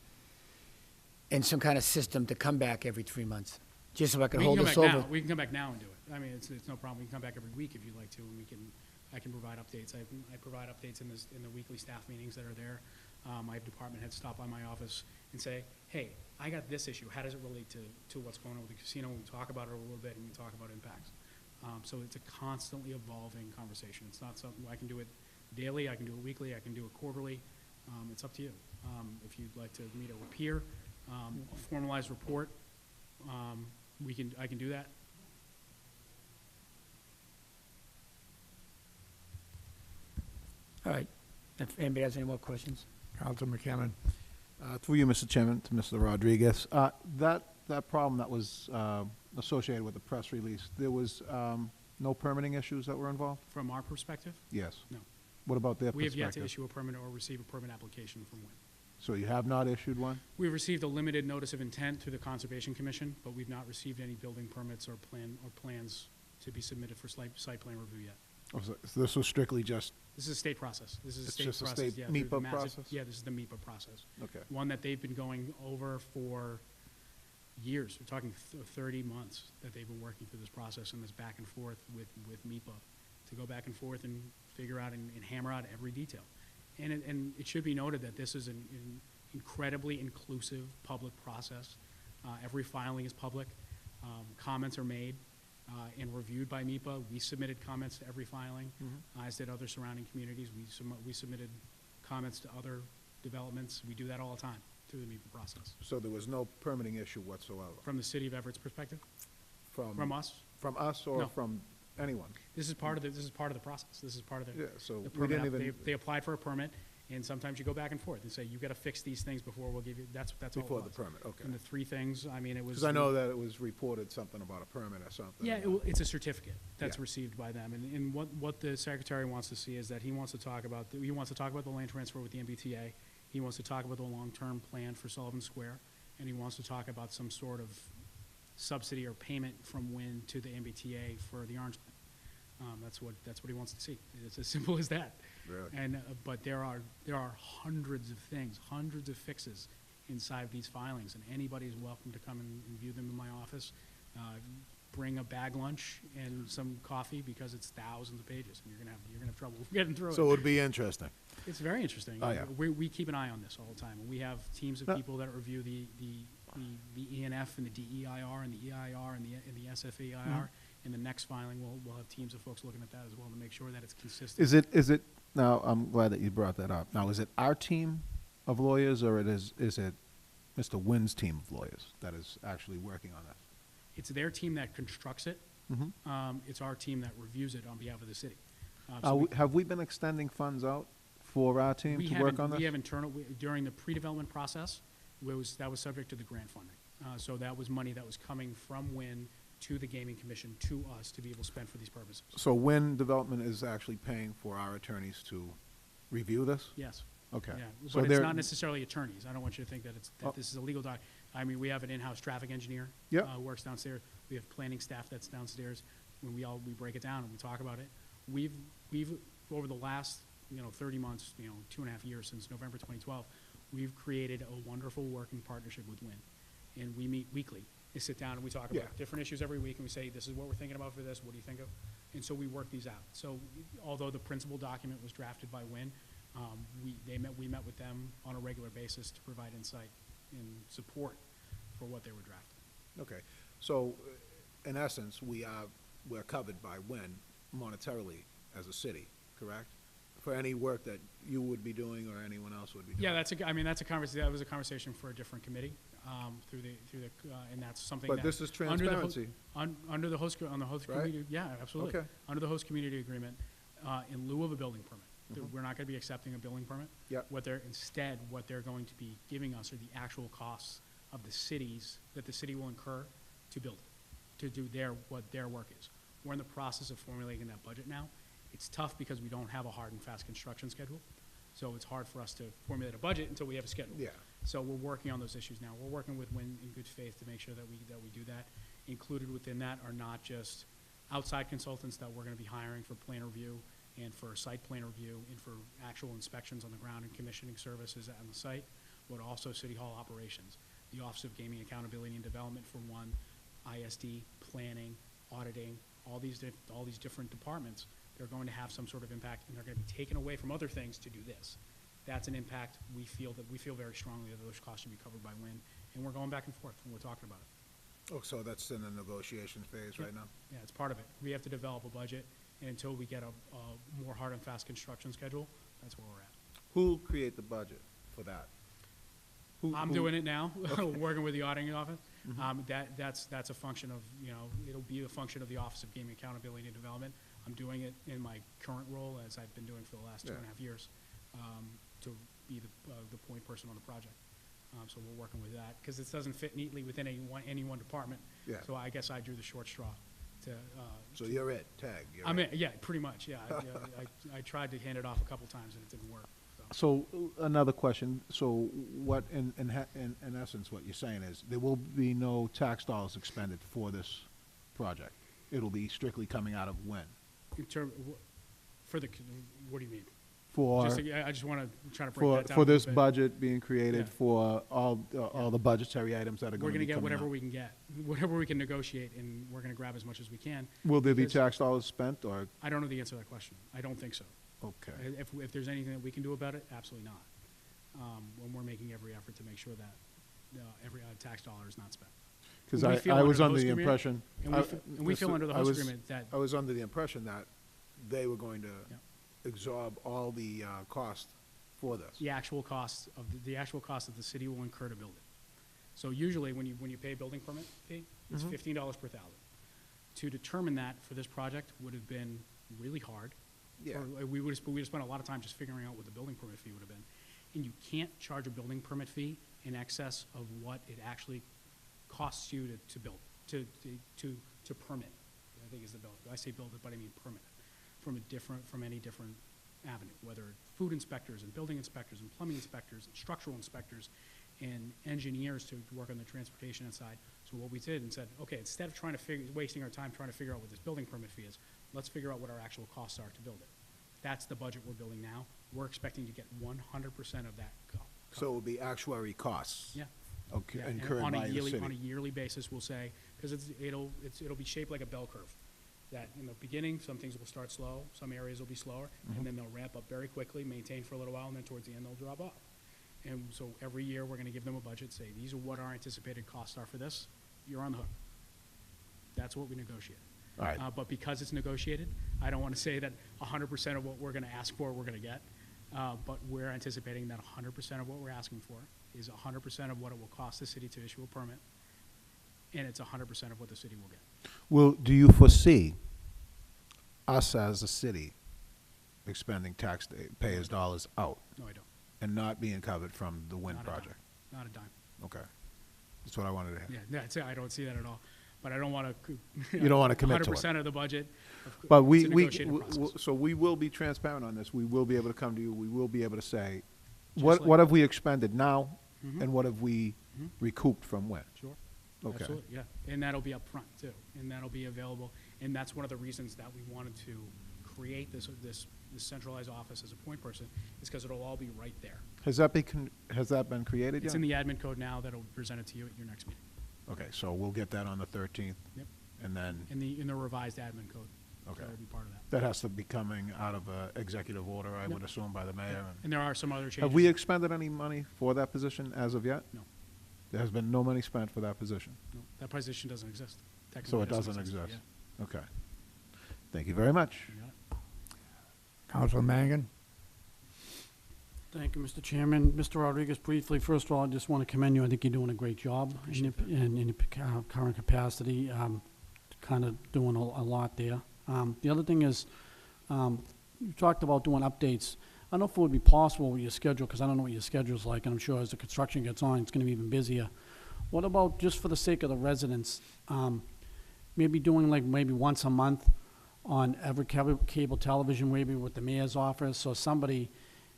and some kind of system to come back every 3 months? Just so I can hold this over? We can come back now and do it. I mean, it's no problem. We can come back every week if you'd like to, and I can provide updates. I provide updates in the weekly staff meetings that are there. I have department heads stop by my office and say, hey, I got this issue. How does it relate to what's going on with the casino? We talk about it a little bit, and we talk about impacts. So it's a constantly evolving conversation. It's not something, I can do it daily, I can do it weekly, I can do it quarterly. It's up to you. If you'd like to meet a peer, a formalized report, I can do that. All right. If anybody has any more questions? Carlton McKinnon. Through you, Mr. Chairman, to Mr. Rodriguez. That problem that was associated with the press release, there was no permitting issues that were involved? From our perspective, Yes. no. What about their We have yet to perspective? issue a permit or receive a permit application from WIN. So you have not issued one? We've received a limited notice of intent through the Conservation Commission, but we've not received any building permits or plans to be submitted for site plan review yet. Oh, so this was strictly just, This is a state process. This is a It's state just a process. state yeah, through the MEPA massive- process? Yeah, this is the MEPA process. okay. One that they've been going over for years. We're talking 30 months that they've been working through this process and this back and forth with MEPA to go back and forth and figure out and hammer out every detail. And it should be noted that this is an incredibly inclusive public process. Every filing is public. Comments are made and reviewed by MEPA. We submitted comments to every filing, as did other surrounding communities. We submitted comments to other developments. We do that all the time through the MEPA process. So there was no permitting issue whatsoever? From the city of Everett's perspective, from us, From us or No. from anyone? this is part of the process. This is part of Yeah, so the we permit. didn't even, They applied for a permit, and sometimes you go back and forth and say, you gotta fix these things before we'll give you, that's all it before the was. permit, okay. And the three things, I mean, it was. Because I know that it was reported something about a permit or something. Yeah, it's a certificate that's Yeah. received by them, and what the secretary wants to see is that he wants to talk about the land transfer with the MBTA, he wants to talk about the long-term plan for Sullivan Square, and he wants to talk about some sort of subsidy or payment from WIN to the MBTA for the Orange Plan. That's what he wants to see. It's as simple as that. Really? And, but there are hundreds of things, hundreds of fixes inside these filings, and anybody is welcome to come and view them in my office. Bring a bag lunch and some coffee, because it's thousands of pages, and you're gonna have trouble getting through So it it. would be interesting. It's very interesting. Oh, yeah. We keep an eye on this all the time, and we have teams of No. people that review the ENF and the DEIR and the EIR and the SFEIR. Mm-hmm. In the next filing, we'll have teams of folks looking at that as well to make sure that it's consistent. Is it, now, I'm glad that you brought that up. Now, is it our team of lawyers, or is it Mr. Wynn's team of lawyers that is actually working on this? It's their team that constructs it. Mhm. It's our team that reviews it on behalf of the city. So Have we been extending funds out for our team we to work haven't- on this? We have during the pre-development process, that was subject to the grant funding. So that was money that was coming from WIN to the Gaming Commission, to us, to be able to spend for these purposes. So Wynn Development is actually paying for our attorneys to review this? Yes. Okay. Yeah, So but it's they're- not necessarily attorneys. I don't want you to think that Oh. this is a legal doc. I mean, we have an in-house traffic engineer. Yep. Who works downstairs. We have planning staff that's downstairs. When we break it down and we talk about it. We've, over the last, 30 months, 2.5 years, since November 2012, we've created a wonderful working partnership with WIN. And we meet weekly. We sit down and we talk Yeah. about different issues every week, and we say, this is what we're thinking about for this, what do you think of? And so we work these out. So although the principal document was drafted by WIN, we met with them on a regular basis to provide insight and support for what they were drafting. Okay. So, in essence, we're covered by Wynn monetarily as a city, correct? for any work that you would be doing or anyone else would be doing. Yeah, that's a, I mean, that's a that was a conversation for a different committee, and that's something that. But this is under the ho- transparency. Under the host, on the host Right? community, yeah, absolutely. Okay. Under the host community agreement, in lieu of a building permit, we're not gonna be accepting a building permit. Yep. Instead, what they're going to be giving us are the actual costs of the cities, that the city will incur to build it, to do what their work is. We're in the process of formulating that budget now. It's tough because we don't have a hard and fast construction schedule, so it's hard for us to formulate a budget until we have a schedule. Yeah. So we're working on those issues now. We're working with Win in good faith to make sure that we do that. Included within that are not just outside consultants that we're gonna be hiring for plan review and for site plan review and for actual inspections on the ground and commissioning services on the site, but also City Hall operations. The Office of Gaming Accountability and Development for one, ISD, planning, auditing, all these different departments, they're going to have some sort of impact, and they're gonna be taken away from other things to do this. That's an impact we feel very strongly that those costs should be covered by WIN, and we're going back and forth, and we're talking about it. Oh, so that's in the negotiation phase right now? Yeah, it's part of it. We have to develop a budget, and until we get a more hard and fast construction schedule, that's where we're at. Who'll create the budget for that? I'm doing it now, working with the auditing office. That's a function of, it'll be a function of the Office of Gaming Accountability and Development. I'm doing it in my current role, as I've been doing for the last 2.5 years, to be the point person on the project. So we're working with that, because it doesn't fit neatly within any one department. Yeah. So I guess I drew the short straw to. So you're it, tag. You're I'm it. in, yeah, pretty much, yeah. I tried to hand it off a couple times and it didn't work, so. So, another question, so what, in essence, what you're saying is, there will be no tax dollars expended for this project? It'll be strictly coming out of when? In term, for the, what do you mean? For, I just want to try to break that down. for a this little bit. budget being created, Yeah. for all the budgetary items that are We're going to gonna be get coming whatever out? we can get, whatever we can negotiate, and we're gonna grab as much as we can. Will there be because- tax dollars spent, or, I don't know the answer to that question. I don't think so. okay, If there's anything that we can do about it, absolutely not. When we're making every effort to make sure that every tax dollar is not spent. because We feel I was under under the the host impression. And we feel under the I host was- agreement that, I was under the impression that they were going to Yeah. absorb all the cost for this. the actual cost of, the actual cost that the city will incur to build it. So usually, when you pay a building permit fee, it's $15 per thousand. To determine that for this project would have been really hard. Yeah. Or we would have spent a lot of time just figuring out what the building permit fee would have been. And you can't charge a building permit fee in excess of what it actually costs you to build, to permit, I think is the bill. I say build it, but I mean permit it from any different avenue, whether food inspectors and building inspectors and plumbing inspectors and structural inspectors and engineers to work on the transportation side. So what we did and said, okay, instead of wasting our time trying to figure out what this building permit fee is, let's figure out what our actual costs are to build it. That's the budget we're building now. We're expecting to get 100% of that. So it will be actuary costs? Yeah. Okay, Yeah, and incurred on a by the yearly- city? On a yearly basis, we'll say, because it'll be shaped like a bell curve. That in the beginning, some things will start slow, some areas will be slower, Mm-hmm. and then they'll ramp up very quickly, maintain for a little while, and then towards the end, they'll drop off. And so every year, we're gonna give them a budget, say, these are what our anticipated costs are for this, you're on the hook. That's what we negotiate. All right. But because it's negotiated, I don't wanna say that 100% of what we're gonna ask for, we're gonna get. But we're anticipating that 100% of what we're asking for is 100% of what it will cost the city to issue a permit, and it's 100% of what the city will get. Well, do you foresee us as a city expending taxpayers' dollars out No, I don't. and not being covered from the wind Not a dime. project? Not a dime. Okay. That's what I wanted to hear. Yeah, that's it. I don't see that at all. But I don't want to. You don't wanna commit to it. 100% of the budget. But It's we, a we, negotiated process. so we will be transparent on this. We will be able to come to you. We will be able to say, Just what like- have we expended now, Mhm. and what have we recouped from when? Sure. Okay. Absolutely, yeah. And that'll be up front too. And that'll be available. And that's one of the reasons that we wanted to create this centralized office as a point person, is because it'll all be right there. Has that been created yet? It's in the admin code now that'll be presented to you at your next meeting. Okay, so we'll get that on the 13th, Yep. and then, In the revised admin code. Okay. That'll be part of that. that has to be coming out of a executive order, I would assume, by the mayor. and- And there are some other changes. Have we expended any money for that position as of yet? No. There has been no money spent for that position, No, that position doesn't exist. so Technically, it doesn't exist? Yeah, Okay. Thank you very much. you got it. Council Mangan? Thank you, Mr. Chairman. Mr. Rodriguez, briefly, first of all, I just want to commend you. I think you're doing a great job in your current capacity, kind of doing a lot there. The other thing is, you talked about doing updates. I don't know if it would be possible with your schedule, because I don't know what your schedule's like, and I'm sure as the construction gets on, it's going to be even busier. What about, just for the sake of the residents, maybe doing like maybe once a month on every cable television, maybe with the mayor's office, or somebody,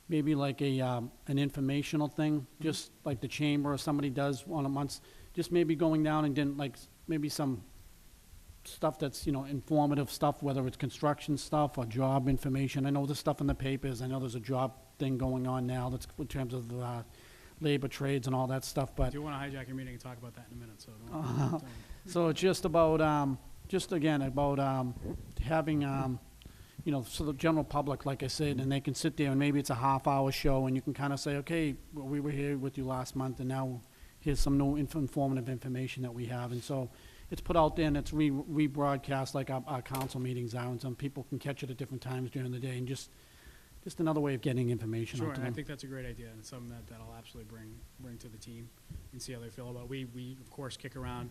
maybe like an informational thing, just like the chamber or somebody does on a month, just maybe going down and then like maybe some stuff that's, informative stuff, whether it's construction stuff or job information. I know there's stuff in the papers. I know there's a job thing going on now that's in terms of labor trades and all that stuff, I but do want to hijack your meeting and talk about that in a minute, so don't. so it's just about, just again, about having, so the general public, like I said, and they can sit there and maybe it's a half-hour show and you can kind of say, okay, well, we were here with you last month and now here's some new informative information that we have. And so it's put out there and it's rebroadcast like our council meetings are, and some people can catch it at different times during the day, and just another way of getting information Sure, out to and I them. think that's a great idea, and it's something that I'll absolutely bring to the team and see how they feel about it. We of course kick around,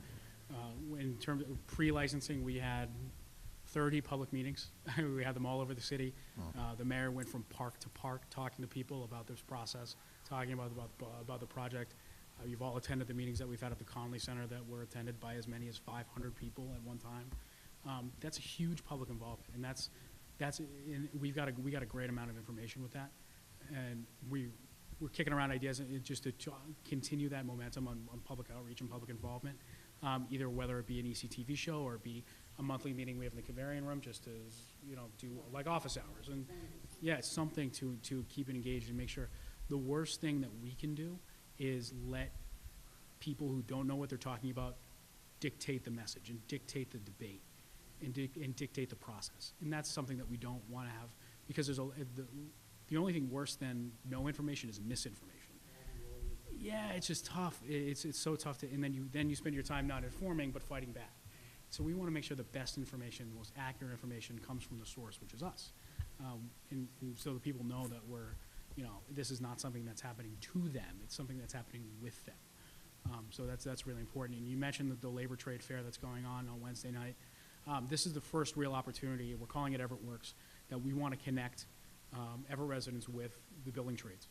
in terms of pre-licensing, we had 30 public meetings. We had them all over the city. The mayor went from park to park, talking to people about this process, talking about the project. You've all attended the meetings that we've had at the Conley Center that were attended by as many as 500 people at one time. That's a huge public involvement, and we got a great amount of information with that, and we're kicking around ideas just to continue that momentum on public outreach and public involvement, either whether it be an ECTV show or it be a monthly meeting we have in the Cavarian Room, just to do like office hours, and it's something to keep it engaged and make sure. The worst thing that we can do is let people who don't know what they're talking about dictate the message and dictate the debate and dictate the process. And that's something that we don't want to have, because the only thing worse than no information is misinformation. Yeah, it's just tough. It's so tough and then you spend your time not informing but fighting back. So we want to make sure the best information, the most accurate information comes from the source, which is us. And so the people know that this is not something that's happening to them, it's something that's happening with them. So that's really important. And you mentioned the labor trade fair that's going on Wednesday night. This is the first real opportunity, we're calling it Everett Works, that we want to connect Everett residents with the building trades.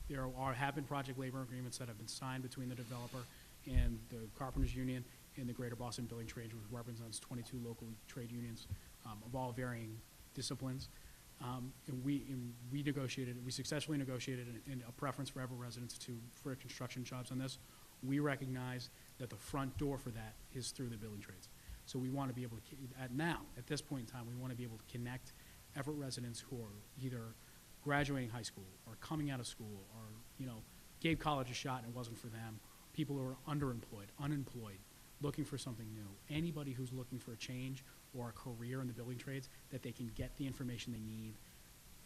There have been project labor agreements that have been signed between the developer and the Carpenters Union and the Greater Boston Building Trades, which represents 22 local trade unions of all varying disciplines. And we successfully negotiated a preference for Everett residents for construction jobs on this. We recognize that the front door for that is through the building trades. So we want to be able to, at this point in time, we want to be able to connect Everett residents who are either graduating high school or coming out of school or, gave college a shot and it wasn't for them, people who are underemployed, unemployed, looking for something new. Anybody who's looking for a change or a career in the building trades, that they can get the information they need,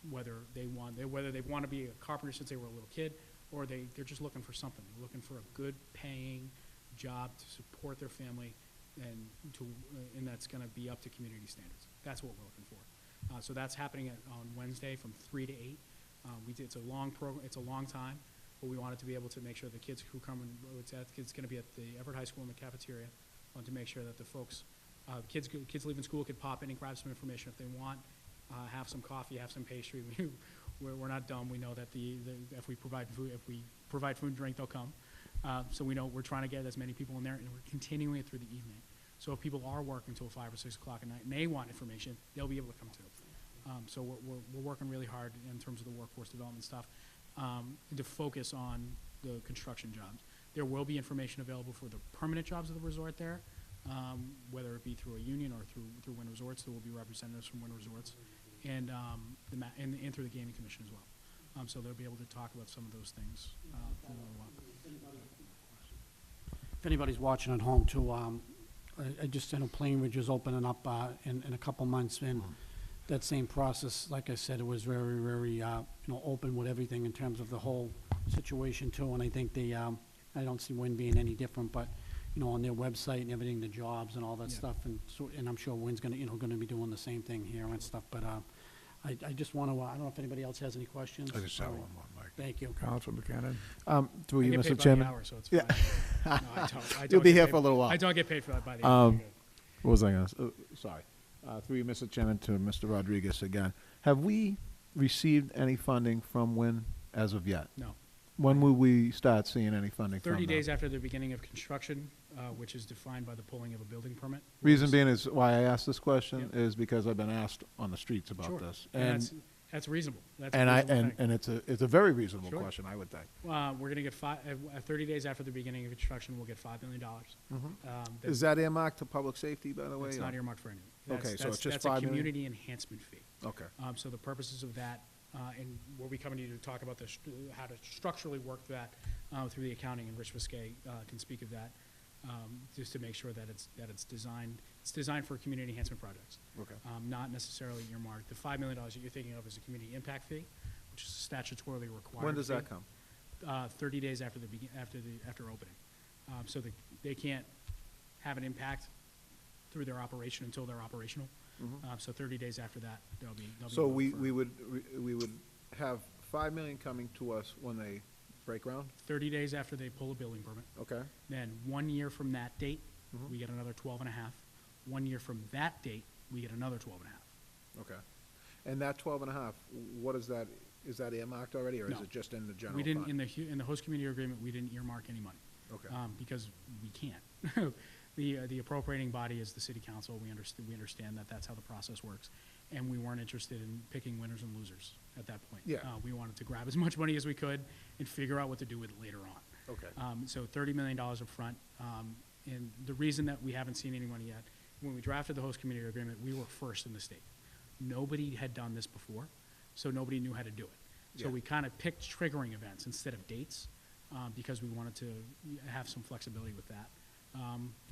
whether they want to be a carpenter since they were a little kid, or they're just looking for something. They're looking for a good paying job to support their family, and that's going to be up to community standards. That's what we're looking for. So that's happening on Wednesday from 3 to 8. It's a long program. It's a long time, but we wanted to be able to make sure the kids who come it's going to be at the Everett High School in the cafeteria. Want to make sure that the folks, kids leaving school could pop in and grab some information if they want, have some coffee, have some pastry. We're not dumb. We know that if we provide food and drink, they'll come. So we know we're trying to get as many people in there, and we're continuing it through the evening. So if people are working until 5 or 6 o'clock at night and they want information, they'll be able to come too. So we're working really hard in terms of the workforce development stuff to focus on the construction jobs. There will be information available for the permanent jobs of the resort there, whether it be through a union or through Wynn Resorts. There will be representatives from Wynn Resorts, and through the Gaming Commission as well. So they'll be able to talk about some of those things. If anybody's watching at home too, I just know Plain Ridge is opening up in a couple months, and that same process, like I said, it was very, very open with everything in terms of the whole situation too. And I think I don't see Wynn being any different, but on their website and everything, the jobs and all that stuff, and I'm sure Wynn's gonna be doing the same thing here and stuff. But I just want to, I don't know if anybody else has any questions. I just have All right. one more, Mike. Thank you. Counsel Buchanan? Through I you, get Mr. paid by the Chairman. hour, so it's Yeah. fine. No, I don't You'll be get here paid- for a little while. I don't get paid for that by the hour. What was I gonna, sorry. Through you, Mr. Chairman, to Mr. Rodriguez again. Have we received any funding from WIN as of yet? No. When will we start seeing any funding from them? 30 days after the beginning of construction, which is defined by the pulling of a building permit. Reason being is, why I asked this question Yep. is because I've been asked on the streets about Sure. this. And that's reasonable. That's a And reasonable thing. and it's a very reasonable Sure. question, I would think. We're gonna get 30 days after the beginning of construction, we'll get $5 million. Is that earmarked to public safety, by the way? It's or- not earmarked for anything. Okay, so it's just That's a 5 million? community enhancement fee. Okay. So the purposes of that, and we'll be coming to you to talk about how to structurally work that through the accounting, and Rich Viscay can speak of that, just to make sure that it's designed for community enhancement projects. Okay. Not necessarily earmarked. The $5 million that you're thinking of is a community impact fee, which is statutorily required. When does that fee. come? 30 days after opening. So they can't have an impact through their operation until they're operational. So 30 days after that, they'll be. So billed we for- would have 5 million coming to us when they break ground? 30 days after they pull a building permit. Okay. Then 1 year from that date, we get another 12 and a half. 1 year from that date, we get another 12 and a half. Okay. And that 12 and a half, what is that earmarked already, or is No. it just in the general We fund? didn't, in the host community agreement, we didn't earmark any money. Okay. Because we can't. The appropriating body is the city council. We understand that that's how the process works. And we weren't interested in picking winners and losers at that point. Yeah. We wanted to grab as much money as we could and figure out what to do with it later on. Okay. So $30 million up front. And the reason that we haven't seen any money yet, when we drafted the host community agreement, we were first in the state. Nobody had done this before, so nobody knew how to do it. So Yeah. we kind of picked triggering events instead of dates, because we wanted to have some flexibility with that.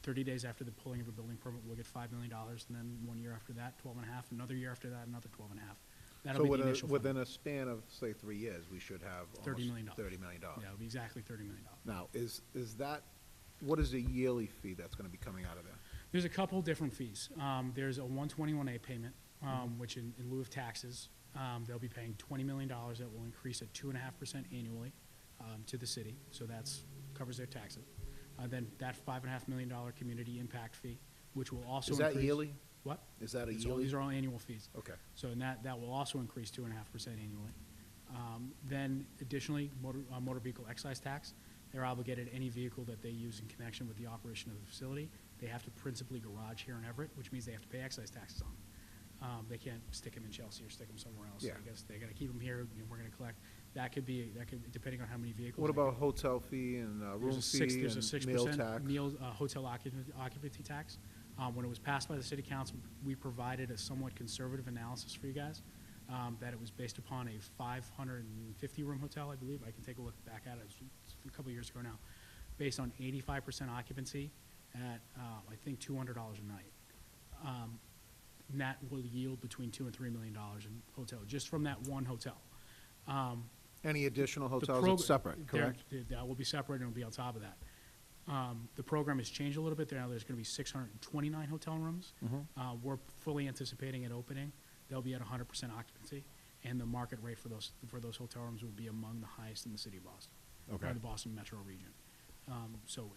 30 days after the pulling of a building permit, we'll get $5 million, and then 1 year after that, 12 and a half, another year after that, another 12 and a half. That'll So be the initial funding. within a span of, say, 3 years, we should have $30 almost million. $30 million. Yeah, it'll be exactly $30 million. Now, is that, what is the yearly fee that's gonna be coming out of there? There's a couple different fees. There's a 121A payment, which in lieu of taxes, they'll be paying $20 million that will increase at 2.5% annually to the city, so that's, covers their taxes. Then that $5.5 million community impact fee, which will also Is increase. that yearly? What? Is that a It's all- yearly? These are all annual fees. Okay. So and that will also increase 2.5% annually. Then additionally, motor vehicle excise tax. They're obligated any vehicle that they use in connection with the operation of the facility. They have to principally garage here in Everett, which means they have to pay excise taxes on them. They can't stick them in Chelsea or stick them somewhere else. Yeah. I guess they gotta keep them here, and we're gonna collect. That could, depending on how many vehicles. What they about hotel fee and room fee There's a and meal 6% tax? hotel occupancy tax. When it was passed by the city council, we provided a somewhat conservative analysis for you guys, that it was based upon a 550-room hotel, I believe. I can take a look back at it. It's a couple of years ago now. Based on 85% occupancy at, I think, $200 a night. And that will yield between $2 and $3 million in hotel, just from that one hotel. Any additional The hotels, prog- it's separate, there- correct? That will be separate and will be on top of that. The program has changed a little bit. Now there's going to be 629 hotel rooms. Mm-hmm. We're fully anticipating at opening, they'll be at 100% occupancy, and the market rate for those hotel rooms will be among the highest in the city of Boston. Okay. Or the Boston metro region. So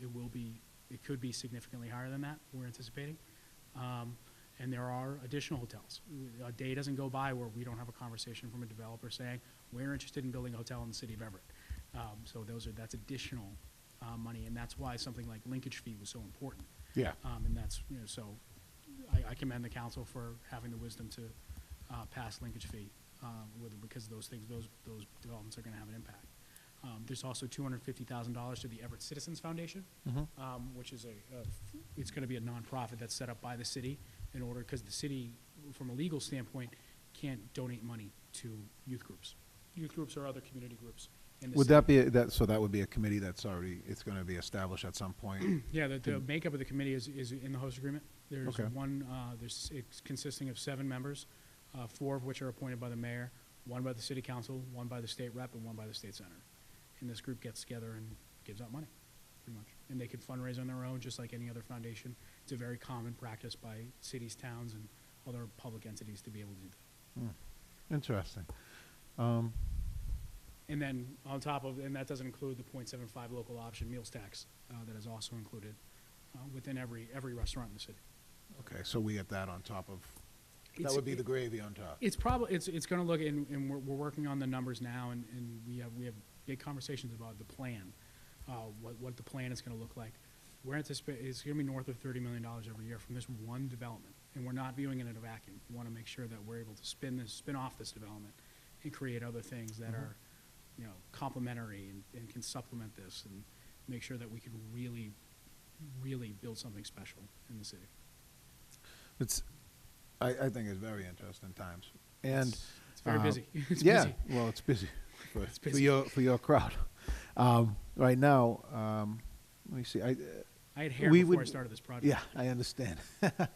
it could be significantly higher than that, we're anticipating. And there are additional hotels. A day doesn't go by where we don't have a conversation from a developer saying, we're interested in building a hotel in the city of Everett. So that's additional money, and that's why something like linkage fee was so important. Yeah. And that's, so I commend the council for having the wisdom to pass linkage fee because those developments are going to have an impact. There's also $250,000 to the Everett Citizens Foundation, which is it's going to be a nonprofit that's set up by the city in order, because the city, from a legal standpoint, can't donate money to youth groups. Youth groups or other community groups in the Would city. that be, so that would be a committee that's already, it's gonna be established at some point? Yeah, the makeup of the committee is in the host agreement. There's Okay. it's consisting of 7 members, 4 of which are appointed by the mayor, 1 by the city council, 1 by the state rep, and 1 by the state senator. And this group gets together and gives out money, pretty much. And they can fundraise on their own, just like any other foundation. It's a very common practice by cities, towns, and other public entities to be able to do that. Interesting. And then on top of, and that doesn't include the .75 local option meals tax, that is also included, within every restaurant in the city. Okay, so we get that on top of, that It's- would be the gravy on top. It's probably, it's gonna look, and we're working on the numbers now, and we have big conversations about the plan, what the plan is gonna look like. We're anticipating, it's gonna be north of $30 million every year from this one development, and we're not viewing it in a vacuum. We wanna make sure that we're able to spin off this development and create other things that are, you know, complementary and can supplement this, and make sure that we can really, really build something special in the city. It's, I think it's very interesting times. And. It's very busy. It's Yeah, busy. well, it's busy for, It's for busy. your crowd. Right now, let me see, I had hair we before I would- started this project. yeah, I understand.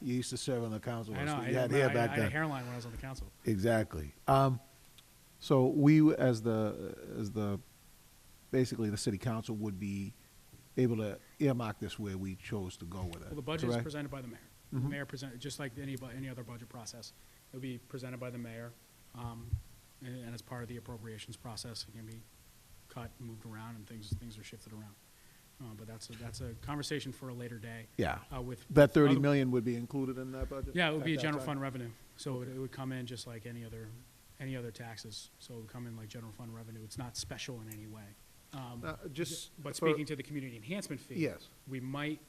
You used to serve on the council. I know, so I you had had hair back I had a then. hairline when I was on the council. Exactly. So we, as the, basically the city council would be able to earmark this where we chose to go with it. Well, the budget is correct? presented by the mayor. The mayor presented, just like any other budget process, it'll be presented by the mayor, and as part of the appropriations process, it can be cut, moved around, and things are shifted around. But that's a conversation for a later day. Yeah. With. That 30 other- million would be included in that budget? Yeah, it would at be a that general time? fund revenue, so it would come in just like any other taxes, so it would come in like general fund revenue. It's not special in any way. Just. But for- speaking to the community enhancement fee. Yes. We might,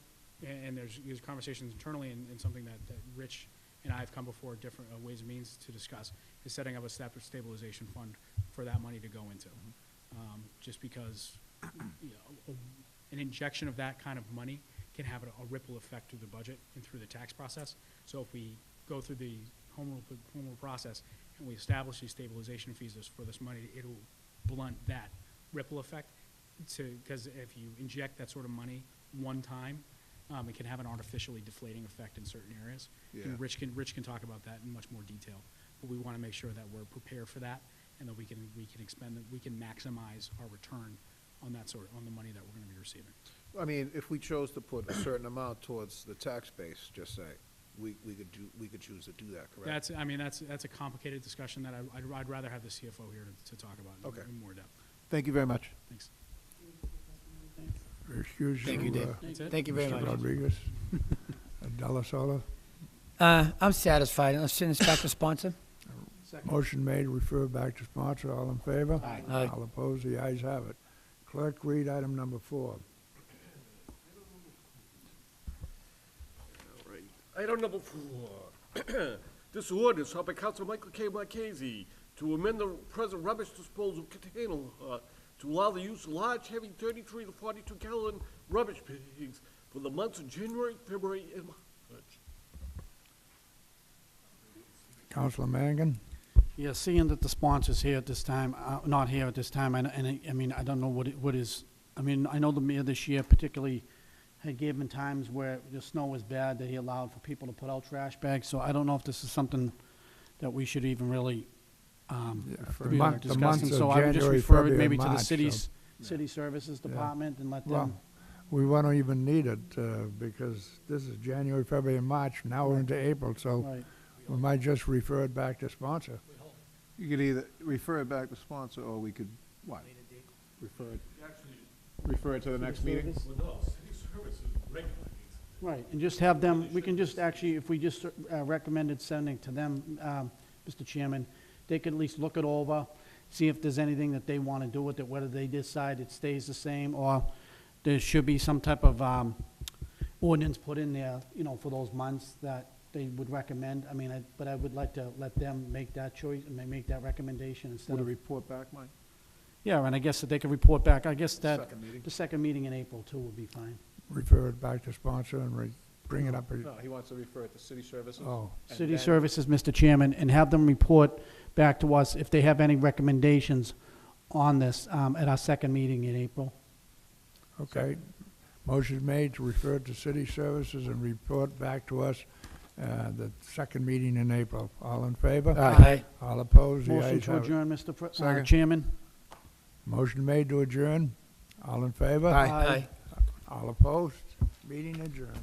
and there's conversations internally, and something that Rich and I have come before different ways and means to discuss, is setting up a separate stabilization fund for that money to go into. Just because, you know, an injection of that kind of money can have a ripple effect through the budget and through the tax process. So if we go through the home rule process and we establish these stabilization fees for this money, it'll blunt that ripple effect. Because if you inject that sort of money one time, it can have an artificially deflating effect in certain areas. Yeah. And Rich can talk about that in much more detail. But we want to make sure that we're prepared for that, and that we can maximize our return on on the money that we're going to be receiving. I mean, if we chose to put a certain amount towards the tax base, just say, we could choose to do that, correct? That's a complicated discussion that I'd rather have the CFO here to talk about Okay. in more depth. Thank you very much. Thanks. Excuse Thank you, Dave. That's it? Thank you very Mr. much. Rodriguez. Della Sola. I'm satisfied. Let's send this back to sponsor. Motion made, refer back to sponsor. All in favor? Aye. Aye. All opposed? The ayes have it. Clerk, read item number 4. All right. Item number 4. This order is sought by Council Michael K. Marchese to amend the present rubbish disposal container law to allow the use of large, heavy 33 to 42 gallon rubbish bags for the months of January, February, and March. Councilor Mangan. Yeah, seeing that the sponsor's here at this time, not here at this time, I mean, I don't know what is, I mean, I know the mayor this year particularly had given times where the snow was bad, that he allowed for people to put out trash bags, so I don't know if this is something that we should even really, For be the discussing. months of So I would just January, refer it February, maybe and to the March, city's, so- city services Yeah. department and let Well, them, we won't even need it, because this is January, February, and March. Now we're into April, so right. we might just refer it back to sponsor. You could either refer it back to sponsor, or we could, what? Refer it to the next meeting? Well, no, city services regulate. Right, and just have them, we can just actually, if we just recommended sending to them, Mr. Chairman, they could at least look it over, see if there's anything that they want to do with it, whether they decide it stays the same, or there should be some type of ordinance put in there, you know, for those months that they would recommend. I mean, but I would like to let them make that choice and make that recommendation instead Would a of. report back, Mike? Yeah, and I guess that they could report back, I guess that, Second meeting? the second meeting in April too would be fine. Refer it back to sponsor and bring it up. No, he wants to refer it to city services. Oh, And City then- Services, Mr. Chairman, and have them report back to us if they have any recommendations on this at our second meeting in April. okay. Motion made to refer to city services and report back to us the second meeting in April. All in favor? Aye. All opposed? The Motion ayes to have it. adjourn, Mr. Second. Chairman. Motion made to adjourn. All in favor? Aye. All opposed? Meeting adjourned.